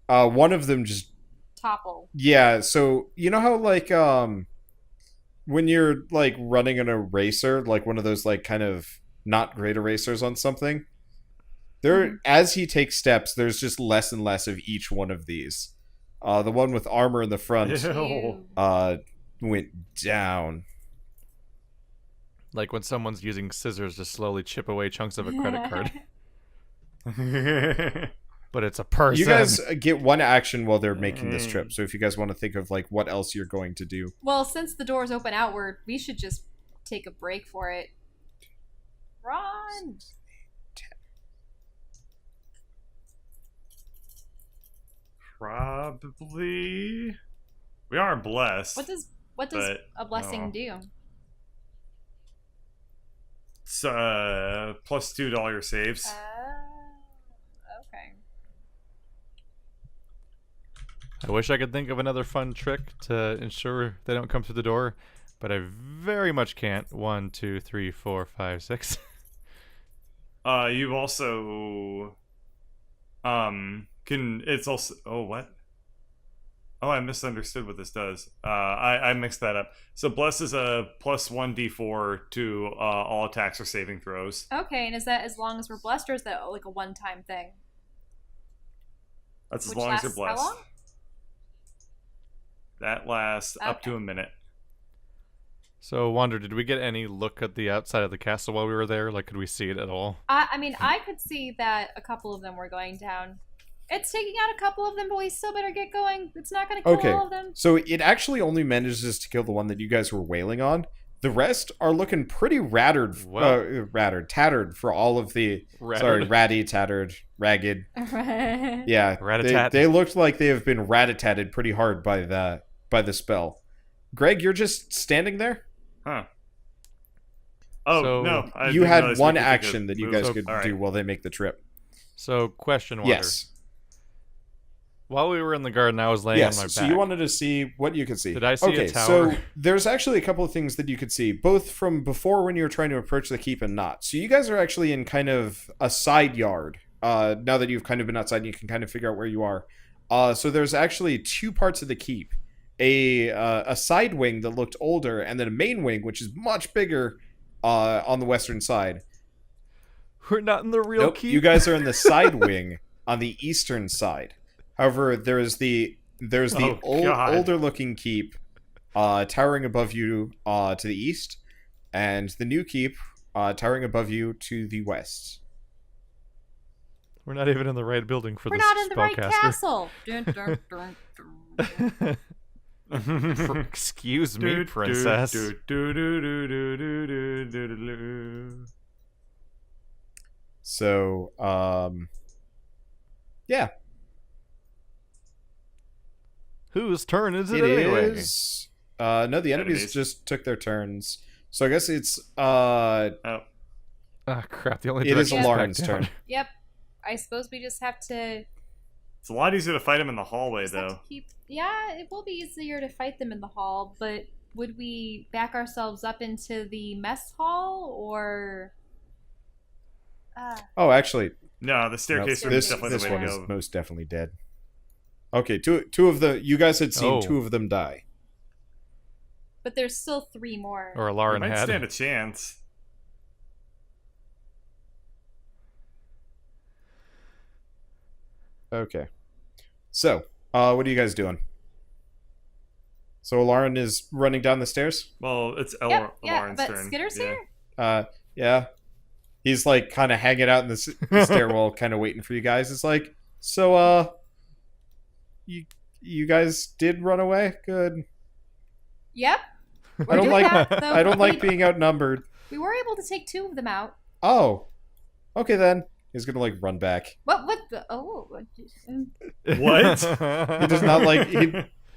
one of them just Topple. yeah. So you know how like when you're like running an eraser, like one of those like kind of not great erasers on something. There, as he takes steps, there's just less and less of each one of these. The one with armor in the front Ew. went down. Like when someone's using scissors to slowly chip away chunks of a credit card, but it's a person. You guys get one action while they're making this trip. So if you guys want to think of like what else you're going to do, Well, since the doors open outward, we should just take a break for it. Run! Probably. We are blessed. What does But, a blessing oh. do? It's +2 to all your saves. Okay. I wish I could think of another fun trick to ensure they don't come through the door, but I very much can't. 1, 2, 3, 4, 5, 6. You also can it's also what? Oh, I misunderstood what this does. I mixed that up. So bless is a +1 d4 to all attacks or saving throws. Okay, and is that as long as we're blessed, or is that like a one-time thing? That's as Which long as you're lasts how blessed. long? That lasts up Okay. to a minute. So, Wander, did we get any look at the outside of the castle while we were there? Like, could we see it at all? I mean, I could see that a couple of them were going down. It's taking out a couple of them, but we still better get going. It's not going to kill Okay. all of them. So it actually only manages to kill the one that you guys were wailing on. The rest are looking pretty tattered for all of the... Sorry, ratty, tattered, ragged. Yeah, Rat-a-tat. they looked like they have been rat-a-tatted pretty hard by the spell. Greg, you're just standing there? Huh. Oh, So, no. I You didn't had realize we one could take a action that you move. guys So- could all right. do while they make the trip. So, question, Wander. Yes. While we were in the garden, I was laying on my back. So you wanted to see what you could see. Did I see a okay, tower? so there's actually a couple of things that you could see, both from before when you were trying to approach the keep and not. So you guys are actually in kind of a side yard. Now that you've kind of been outside, you can kind of figure out where you are. So there's actually two parts of the keep. A side wing that looked older, and then a main wing, which is much bigger on the western side. We're not in the real Nope, keep. you guys are in the side wing on the eastern side. However, there's the Oh, God. older looking keep towering above you to the east, and the new keep towering above you to the west. We're not even in the right building for We're this not in the right spellcaster. castle. Dun, dun, dun, dun. Excuse me, princess. So, yeah, Whose turn is it it anyway? is. No, the enemies Enemies. just took their turns. So I guess it's Oh, Ah, crap. The only it is direction back Lauren's down. turn. Yep. I suppose we just have to. it's a lot easier to fight him in the hallway, Just have to though. keep. Yeah, it will be easier to fight them in the hall, but would we back ourselves up into the mess hall or? Oh, actually, No, the staircase room this is definitely this the way one to is go. most definitely dead. Okay, two of the you guys had seen Oh. two of them die. But there's still three more. Or We Lauren might had. stand a chance. Okay. So, what are you guys doing? So Lauren is running down the stairs? Well, it's Yep, yeah, Lauren's but turn. Skitter's Yeah. here. Yeah. He's like kind of hanging out in the stairwell, kind of waiting for you guys. It's like, so, you guys did run away? Good. Yep. I We're don't doing like that, though. I don't like being outnumbered. We were able to take two of them out. Oh. Okay then. He's gonna like run back. What the? Oh. What? He does not like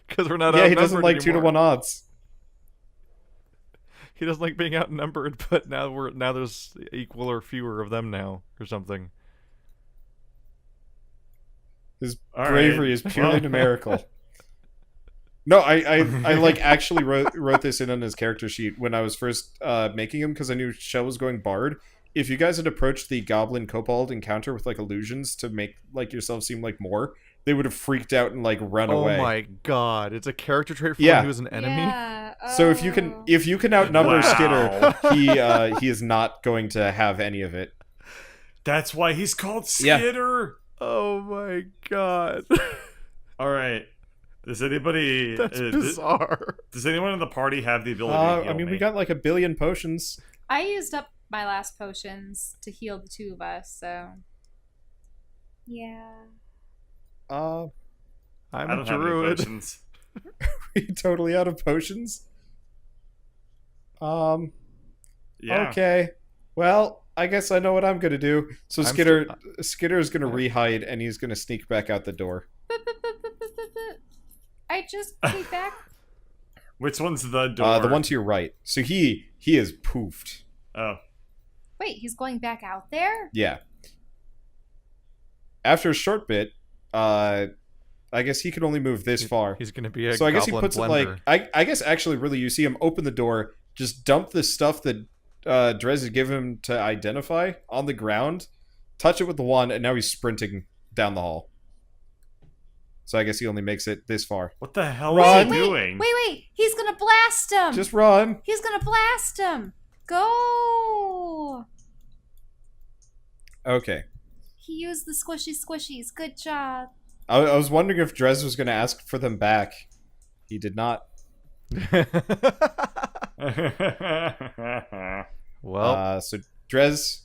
Because we're not yeah, he outnumbered doesn't like 2 to anymore. 1 odds. He doesn't like being outnumbered, but now there's equal or fewer of them now, or something. His All bravery right. is purely Well. numerical. No, I like actually wrote this in on his character sheet when I was first making him because I knew Shell was going bard. If you guys had approached the goblin kobold encounter with like illusions to make like yourself seem like more, they would have freaked out and like run away. Oh my god! It's a character trait for Yeah. one who's an enemy. Yeah. So if you can outnumber Wow. Skitter, he is not going to have any of it. That's why he's called Yeah. Skitter. Oh my god! All right. Does anybody? That's bizarre. Does anyone in the party have the ability to heal I mean, me? we got like 1 billion potions. I used up my last potions to heal the two of us, so. Yeah. Uh, I'm I a don't have any druid. potions. we totally out of potions. Yeah. Okay. Well, I guess I know what I'm gonna do. So I'm Skitter is gonna rehide and he's gonna sneak back out the door. I just came back. Which one's the door? The one to your right. So he is poofed. Oh. Wait, he's going back out there? Yeah. After a short bit, I guess he can only move this far. He's gonna be a So I guess he goblin puts blender. it like I guess actually really you see him open the door, just dump the stuff that Drez had given him to identify on the ground, touch it with the wand, and now he's sprinting down the hall. So I guess he only makes it this far. What the hell Run. is he doing? Wait, he's gonna blast him! Just run. He's gonna blast him! Go! Okay. He used the squishies. Good job. I was wondering if Drez was going to ask for them back. He did not. Well, So Drez,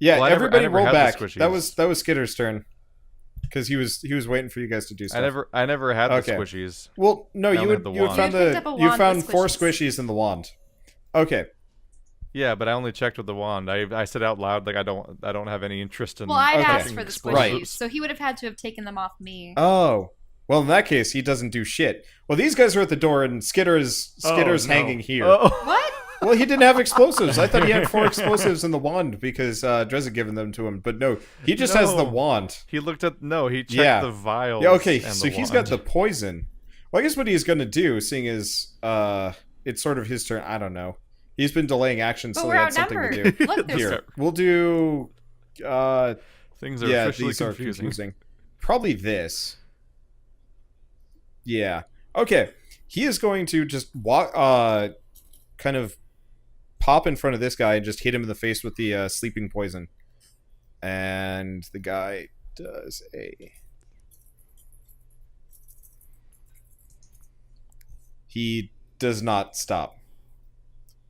yeah, Well, I never everybody roll had the back. squishies. That was Skitter's turn because he was waiting for you guys to do stuff. I never had the Okay. squishies. Well, no, I you only had had the you had wand. found You had picked up a you wand found with 4 squishies. squishies in the wand. Okay. Yeah, but I only checked with the wand. I said out loud like I don't have any interest in. Well, I'd Okay. asked for the squishies, Right. so he would have had to have taken them off me. Oh. Well, in that case, he doesn't do shit. Well, these guys are at the door, and Skitter's no. hanging here. Oh. What? Well, he didn't have explosives. I thought he had 4 explosives in the wand because Drez had given them to him. But no, he just has the No. wand. He looked at he checked Yeah. the vials. Yeah, okay, and so the he's wand. got the poison. Well, I guess what he's going to do, seeing as it's sort of his turn, I don't know. He's been delaying action, But so we're he had something to outnumbered. do. Look, there's Here, we'll do... Things are yeah, officially these are confusing. confusing. Probably this. Yeah. Okay. He is going to just walk, kind of pop in front of this guy and just hit him in the face with the sleeping poison. And the guy does a... He does not stop.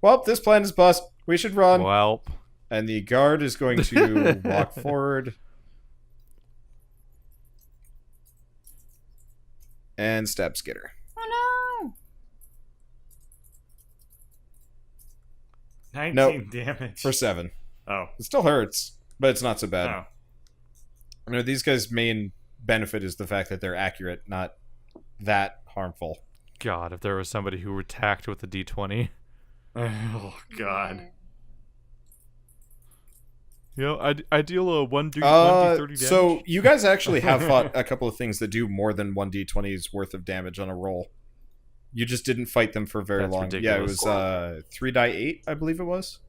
Well, this plan is bust. We should run. Well, And the guard is going to walk forward. And stab Skitter. Oh 19 Nope. damage. For 7. Oh. It still hurts, but it's not so bad. Oh. I mean, these guys' main benefit is the fact that they're accurate, not that harmful. God, if there was somebody who attacked with a D20. Oh, no. God. I deal a 1d30 damage. So you guys actually have fought a couple of things that do more than 1d20's worth of damage on a roll. You just didn't fight them for very That's long. ridiculous. Yeah, it was 3 die 8, I believe it was.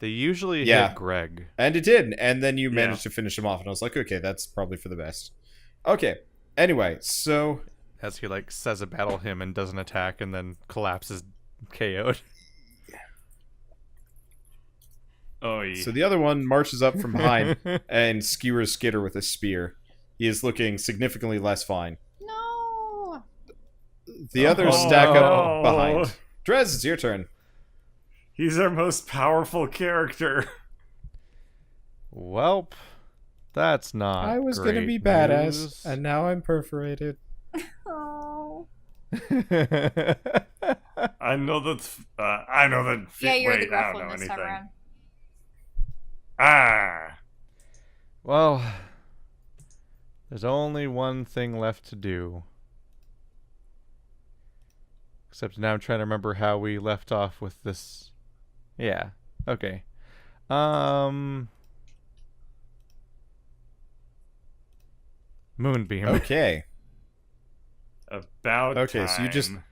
They usually Yeah. hit Greg. And it did, and then you Yeah. managed to finish him off, and I was like, okay, that's probably for the best. Okay, anyway, so... As he says a battle hymn and doesn't attack and then collapses KO'd. Oh, yeah. So the other one marches up from behind and skewers Skitter with a spear. He is looking significantly less fine. No. The others Oh, stack no. up behind. Drez, it's your turn. He's our most powerful character. Welp, that's not I was going to be badass, and now I'm perforated. Oh. I know that. Yeah, you're wait, the I don't Grufflin know this anything. time around. Ah. Well, there's only one thing left to do. Except now I'm trying to remember how we left off with this. Yeah. Okay. Moonbeam. Okay. About Okay, so you just- time.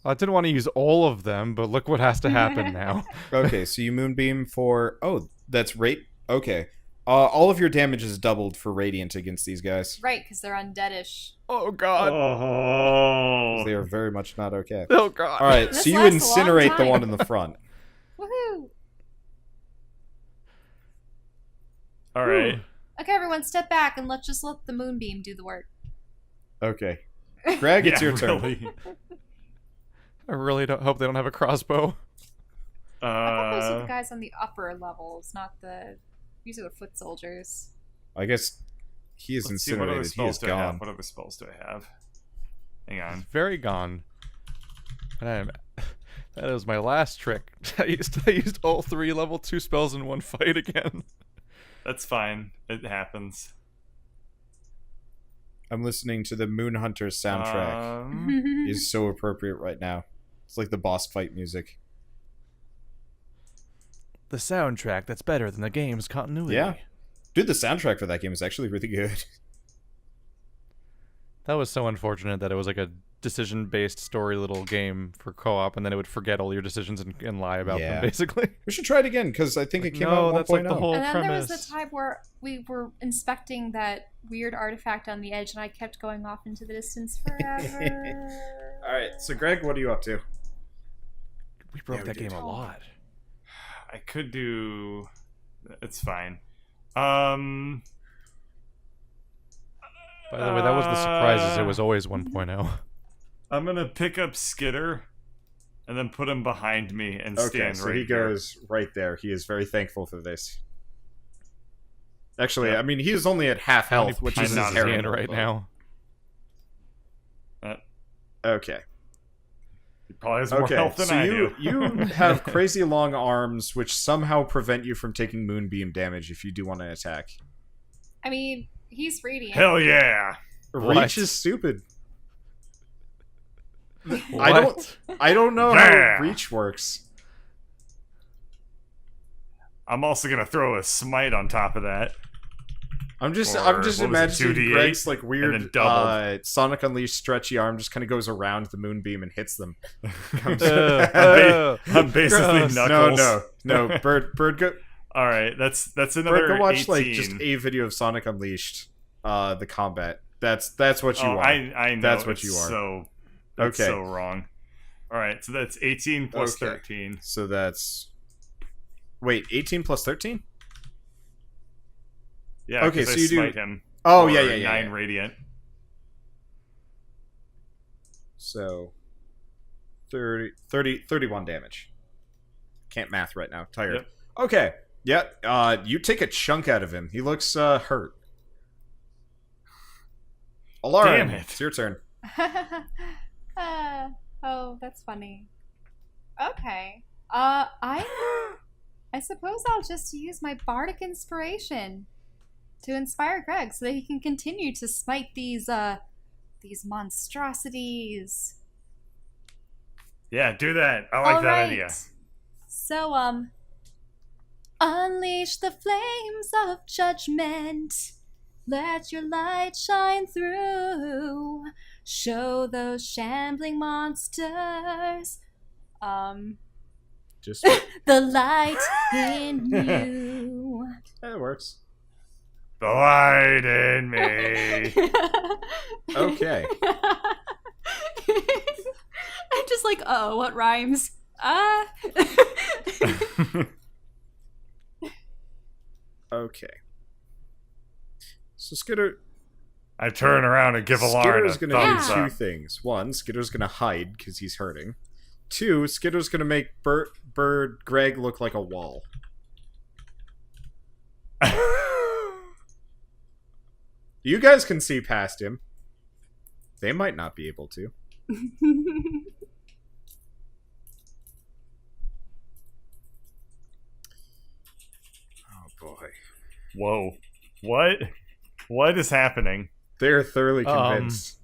I didn't want to use all of them, but look what has to happen now. Okay, so you moonbeam for... Oh, that's rate... Okay. All of your damage is doubled for Radiant against these guys. Right, because they're undeadish. Oh god. Oh. They are very much not okay. Oh god. Alright, This so you lasts a long incinerate the time. one in the front. Woohoo! All right. Okay, everyone, step back and let's just let the moonbeam do the work. Okay. Greg, it's Yeah, your turn. really. I really don't hope they don't have a crossbow. I thought those were the guys on the upper levels, not the... These are the foot soldiers. I guess he is Let's see, what other incinerated. He spells is do I have? gone. What other spells do I have? Hang on. Very gone. And that is my last trick. I used all 3 level 2 spells in one fight again. That's fine. It happens. I'm listening to the Moon Hunter soundtrack. It's so appropriate right now. It's like the boss fight music. The soundtrack that's better than the game's continuity. Yeah. Dude, the soundtrack for that game is actually really good. That was so unfortunate that it was like a decision-based story little game for co-op, and then it would forget all your decisions and lie about Yeah. them, basically. We should try it again, because I think it came No, out that's 1.0. like the whole And then premise. there was the time where we were inspecting that weird artifact on the edge, and I kept going off into the distance forever. Alright, so Greg, what are you up to? We broke Yeah, we that did. game a lot. I could do. It's fine. By the way, that was the surprises. It was always 1.0. I'm gonna pick up Skitter, and then put him behind me and Okay, stand so right he here. goes right there. He is very thankful for this. Actually, Yep. I mean, he is only at half How many health, which pieces is not in his hand terrible, right but- now. Okay. He probably has more Okay, health than so I you do. you have crazy long arms, which somehow prevent you from taking moonbeam damage if you do want to attack. I mean, he's radiant. Hell yeah! What? Reach is stupid. What? I don't know Yeah. how reach works. I'm also gonna throw a smite on top of that. I'm just Or, imagining 2d8, Greg's like and weird then doubled. Sonic Unleashed stretchy arm just kind of goes around the moonbeam and hits them. Comes- I'm basically gross. Knuckles. No, Bird go All right, that's another Bird go watch 18. like just a video of Sonic Unleashed, the combat. That's what you Oh, are. I know. That's what it's you are. So that's Okay. so wrong. All right, so that's 18 plus Okay. 13. So that's 18 plus 13? Yeah. Okay, 'cause so I you do- smite him. Oh for yeah. 9 radiant. So 31 damage. Can't math right now. Tired. Yep. Okay. Yeah. You take a chunk out of him. He looks hurt. Alara, Damn it. it's your turn. Oh, that's funny. Okay. I suppose I'll just use my bardic inspiration to inspire Greg so that he can continue to smite these monstrosities. Yeah, do that. I like that idea. So, unleash the flames of judgment. Let your light shine through. Show those shambling monsters. Just The light in you. that works. The light in me. Okay. I'm just like, oh, what rhymes? Okay. So Skitter I turn around and give Alarn a Skitter's gonna thumbs do two up. things. One, Skitter's gonna hide because he's hurting. Two, Skitter's gonna make Bird Greg look like a wall. You guys can see past him. They might not be able to. Oh boy. Whoa. What? What is happening? They're thoroughly convinced.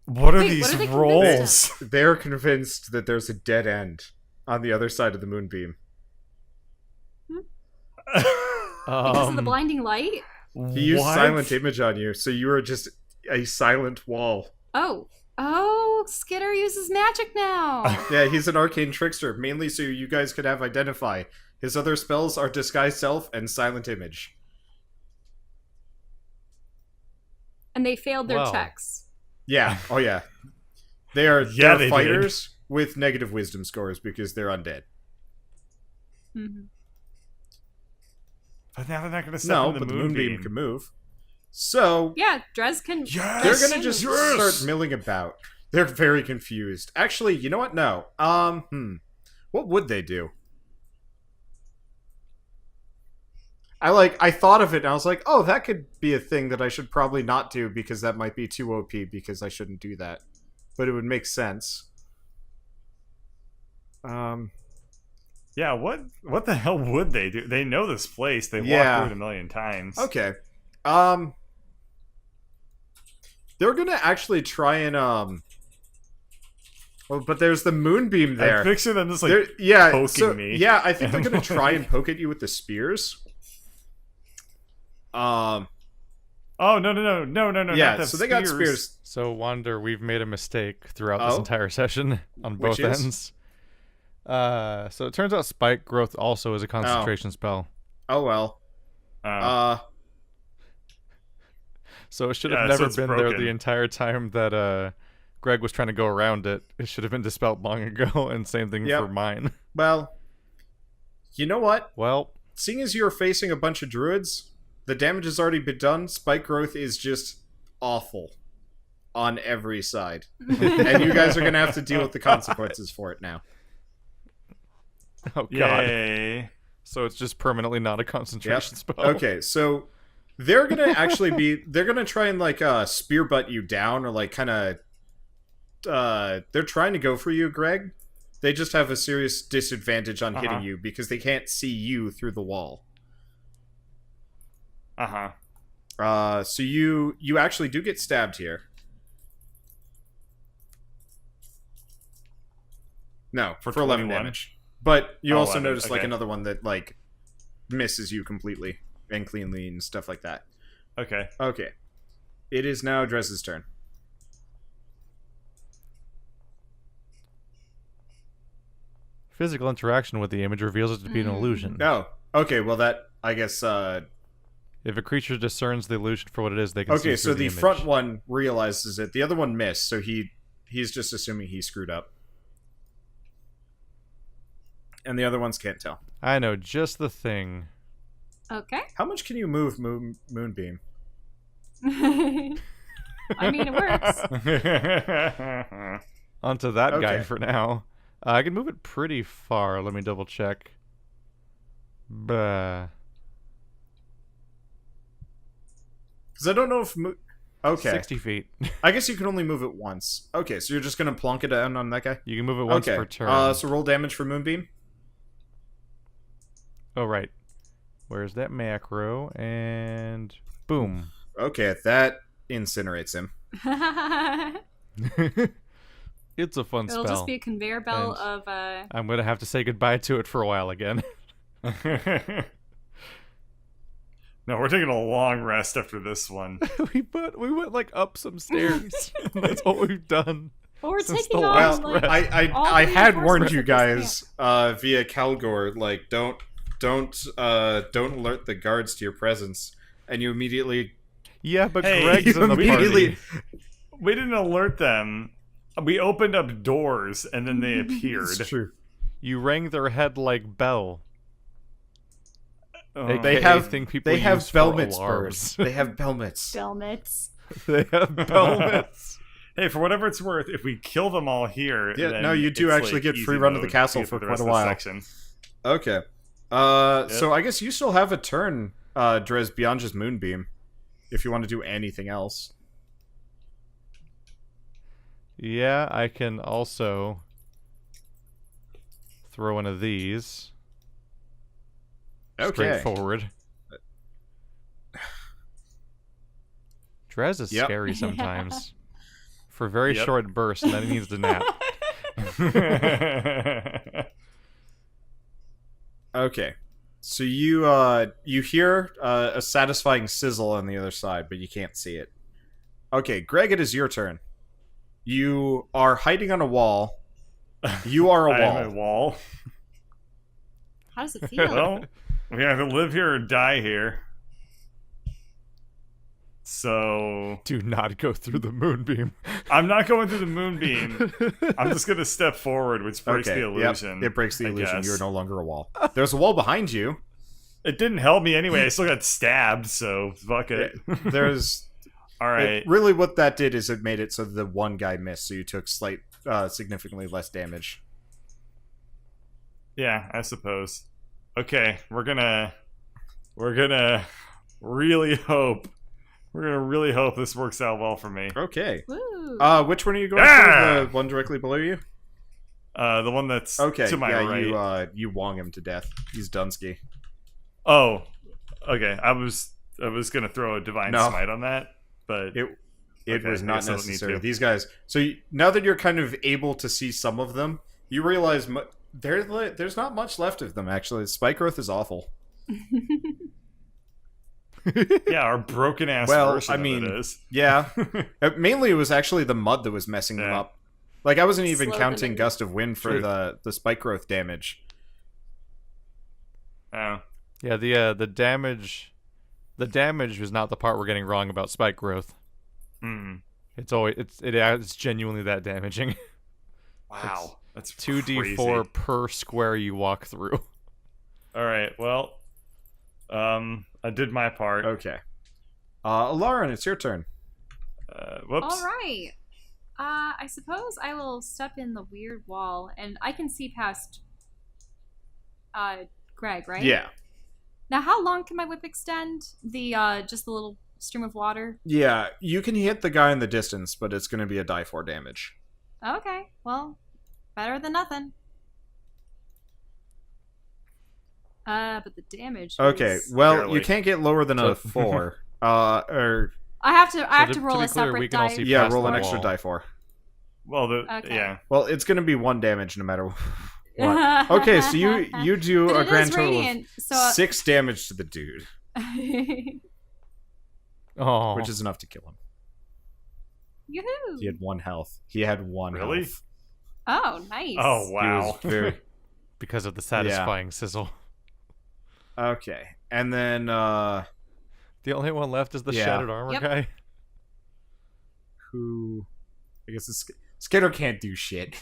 What are Wait, these what are they rolls? They're convinced that there's a dead end on the other side of the moonbeam. Because of the blinding light? He used What? silent image on you, so you are just a silent wall. Oh, Skitter uses magic now. Yeah, he's an arcane trickster, mainly so you guys could have identify. His other spells are disguise self and silent image. And they failed their Wow. checks. Yeah, oh yeah. They're they fighters with negative wisdom scores because they're undead. Mm-hmm. But now they're not going to step No, in but the moonbeam. moonbeam can move. So Yeah, Drez can. Yes! they're Drez gonna can- just Yes! start milling about. They're very confused. Actually, you know what? No. What would they do? I thought of it and I was like, oh, that could be a thing that I should probably not do because that might be too OP because I shouldn't do that. But it would make sense. Yeah, what the hell would they do? They know this place. They've Yeah. walked through it a million times. Okay. They're gonna actually try and well, but there's the moonbeam there. I picture them just like They're- poking me. Yeah, I think they're gonna try and poke at you with the spears. Oh no! Yeah, not the so they got spears. So, Wander, we've made a mistake throughout this Oh? entire session on both Which is? ends. So it turns out Spike Growth also is a concentration spell. Oh well. So it should Yeah, have so never it's been there broken. the entire time that Greg was trying to go around it. It should have been dispelled long ago, and same thing Yep. for mine. Well, you know what? Well, Seeing as you're facing a bunch of druids, the damage has already been done. Spike growth is just awful on every side. And you guys are going to have to deal with the consequences for it now. Oh god. Yay. So it's just permanently not a concentration spell. Okay, so they're going to actually they're going to try and like spear butt you down or like kind of they're trying to go for you, Greg. They just have a serious disadvantage on hitting you because they can't see you through the wall. So you actually do get stabbed here. No, for 11 damage. But you also notice like another one that like misses you completely and cleanly and stuff like that. Okay. Okay. It is now Drez's turn. Physical interaction with the image reveals it to be an illusion. Oh, okay. Well, that I guess. If a creature discerns the illusion for what it is, they can see Okay, through so the image. front one realizes it. The other one missed, so he's just assuming he screwed up. And the other ones can't tell. I know just the thing. Okay. How much can you move Moonbeam? I mean, it works. Onto that guy Okay. for now. I can move it pretty far. Let me double check. Bah. Because I don't know if... Okay. 60 feet. I guess you can only move it once. Okay, so you're just going to plonk it down on that guy? You can move it once Okay. per turn. So roll damage for Moonbeam. Oh, right. Where's that macro? And boom. Okay, that incinerates him. It's a fun It'll spell. just be a conveyor belt And of I'm going to have to say goodbye to it for a while again. No, we're taking a long rest after this one. we went like up some stairs. That's all we've done. But we're Since taking the on last like rest. all I the had reinforcements warned you of this guys via Calgor, like don't alert the guards to your presence, and you immediately Yeah, but Hey, Greg's in the immediately- party. We didn't alert them. We opened up doors and then they appeared. It's true. You rang their head like bell. Oh. They AKA have thing people they have use for belmets alarms. birds. They have belmets. Belmets. They have belmets. Hey, for whatever it's worth, if we kill them all here, Yeah, then no, you do it's, actually like, get easy free run to the mode castle to get for through the quite rest a of the while. section. Okay. So I guess you still have a turn, Drez, beyond just Moonbeam, if you want to do anything else. Yeah, I can also throw one of these. Okay. Straightforward. Drez is Yep. scary sometimes. For very Yep. short bursts, and then he needs to nap. Okay. So you hear a satisfying sizzle on the other side, but you can't see it. Okay, Greg, it is your turn. You are hiding on a wall. You are a I wall. am a wall. How does it feel? Well, we either live here or die here. So Do not go through the moonbeam. I'm not going through the moonbeam. I'm just gonna step forward, which breaks the illusion. Yep, it breaks the I illusion. guess. You're no longer a wall. There's a wall behind you. It didn't help me anyway. I still got stabbed, so fuck it. There's All right. really what that did is it made it so the one guy missed, so you took significantly less damage. Yeah, I suppose. Okay, we're gonna really hope. We're gonna really hope this works out well for me. Okay. Woo. Which one are you going Ah! for? The one directly below you? The one that's Okay. to my yeah, right. you wong him to death. He's Dunsky. Oh, okay. I was gonna throw a divine No. smite on that, but It Okay, was I not guess I don't need necessary. to. These guys. So now that you're kind of able to see some of them, you realize there's not much left of them. Actually, spike growth is awful. yeah, our broken ass Well, version I mean, of it is. Yeah. Mainly, it was actually the mud that was messing them Yeah. up. Like I wasn't even Slow them counting in. gust of wind for True. the spike growth damage. Oh. Yeah, the damage was not the part we're getting wrong about spike growth. Hmm. It's genuinely that damaging. Wow. That's 2d4 crazy. per square you walk through. All right. Well, I did my part. Okay. Lauren, it's your turn. Whoops. All right. I suppose I will step in the weird wall, and I can see past Greg, right? Yeah. Now, how long can my whip extend? The just the little stream of water. Yeah, you can hit the guy in the distance, but it's going to be a die 4 damage. Okay, well, better than nothing. But the damage. Okay, is- well, Barely. you can't get lower than a 4. Or I have to to roll be a clear, separate we can all die. see yeah, past roll the an extra wall. die 4. Well, Okay. yeah. Well, it's going to be 1 damage no matter what. Okay, so you do But a it grand is total radiant, of so 6 damage to the dude, Oh, which is enough to kill him. Yoo-hoo. He had 1 health. He had 1 Really? health. Oh, nice. Oh, He wow. was very... because of the satisfying sizzle. Okay, and then The only one left is the Yeah. shattered armor Yep. guy. who? I guess Skater can't do shit.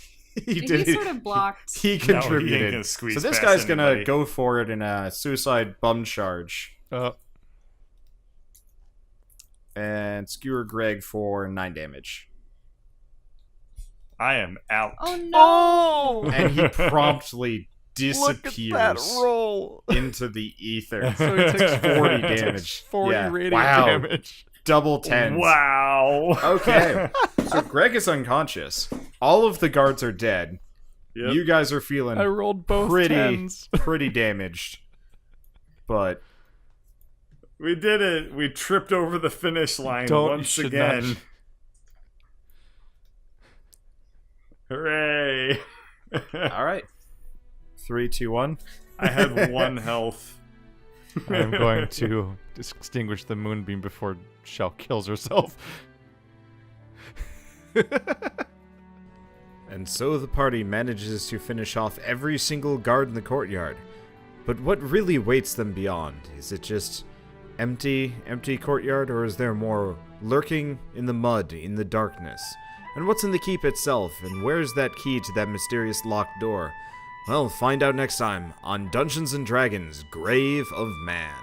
he He did. sort of blocked. He No, he ain't contributed. gonna squeeze So this past guy's gonna anybody. go for it in a suicide bum charge and skewer Greg for 9 damage, I am out. Oh no! Oh! and he promptly Look at that disappears roll. into the ether. So he takes 40 damage. 40 Yeah. radiant Wow. damage. Double 10s. Wow. Okay. So Greg is unconscious. All of the guards are dead. Yep. You guys are feeling I rolled both pretty tens. pretty damaged. But We did it. We tripped over the finish line Don't- once should again. not. Hooray. all right. 3, 2, 1. I had 1 health. I am going to extinguish the moonbeam before Shell kills herself. And so the party manages to finish off every single guard in the courtyard. But what really waits them beyond? Is it just empty courtyard, or is there more lurking in the mud, in the darkness? And what's in the keep itself, and where's that key to that mysterious locked door? Well, find out next time on Dungeons & Dragons: Grave of Man.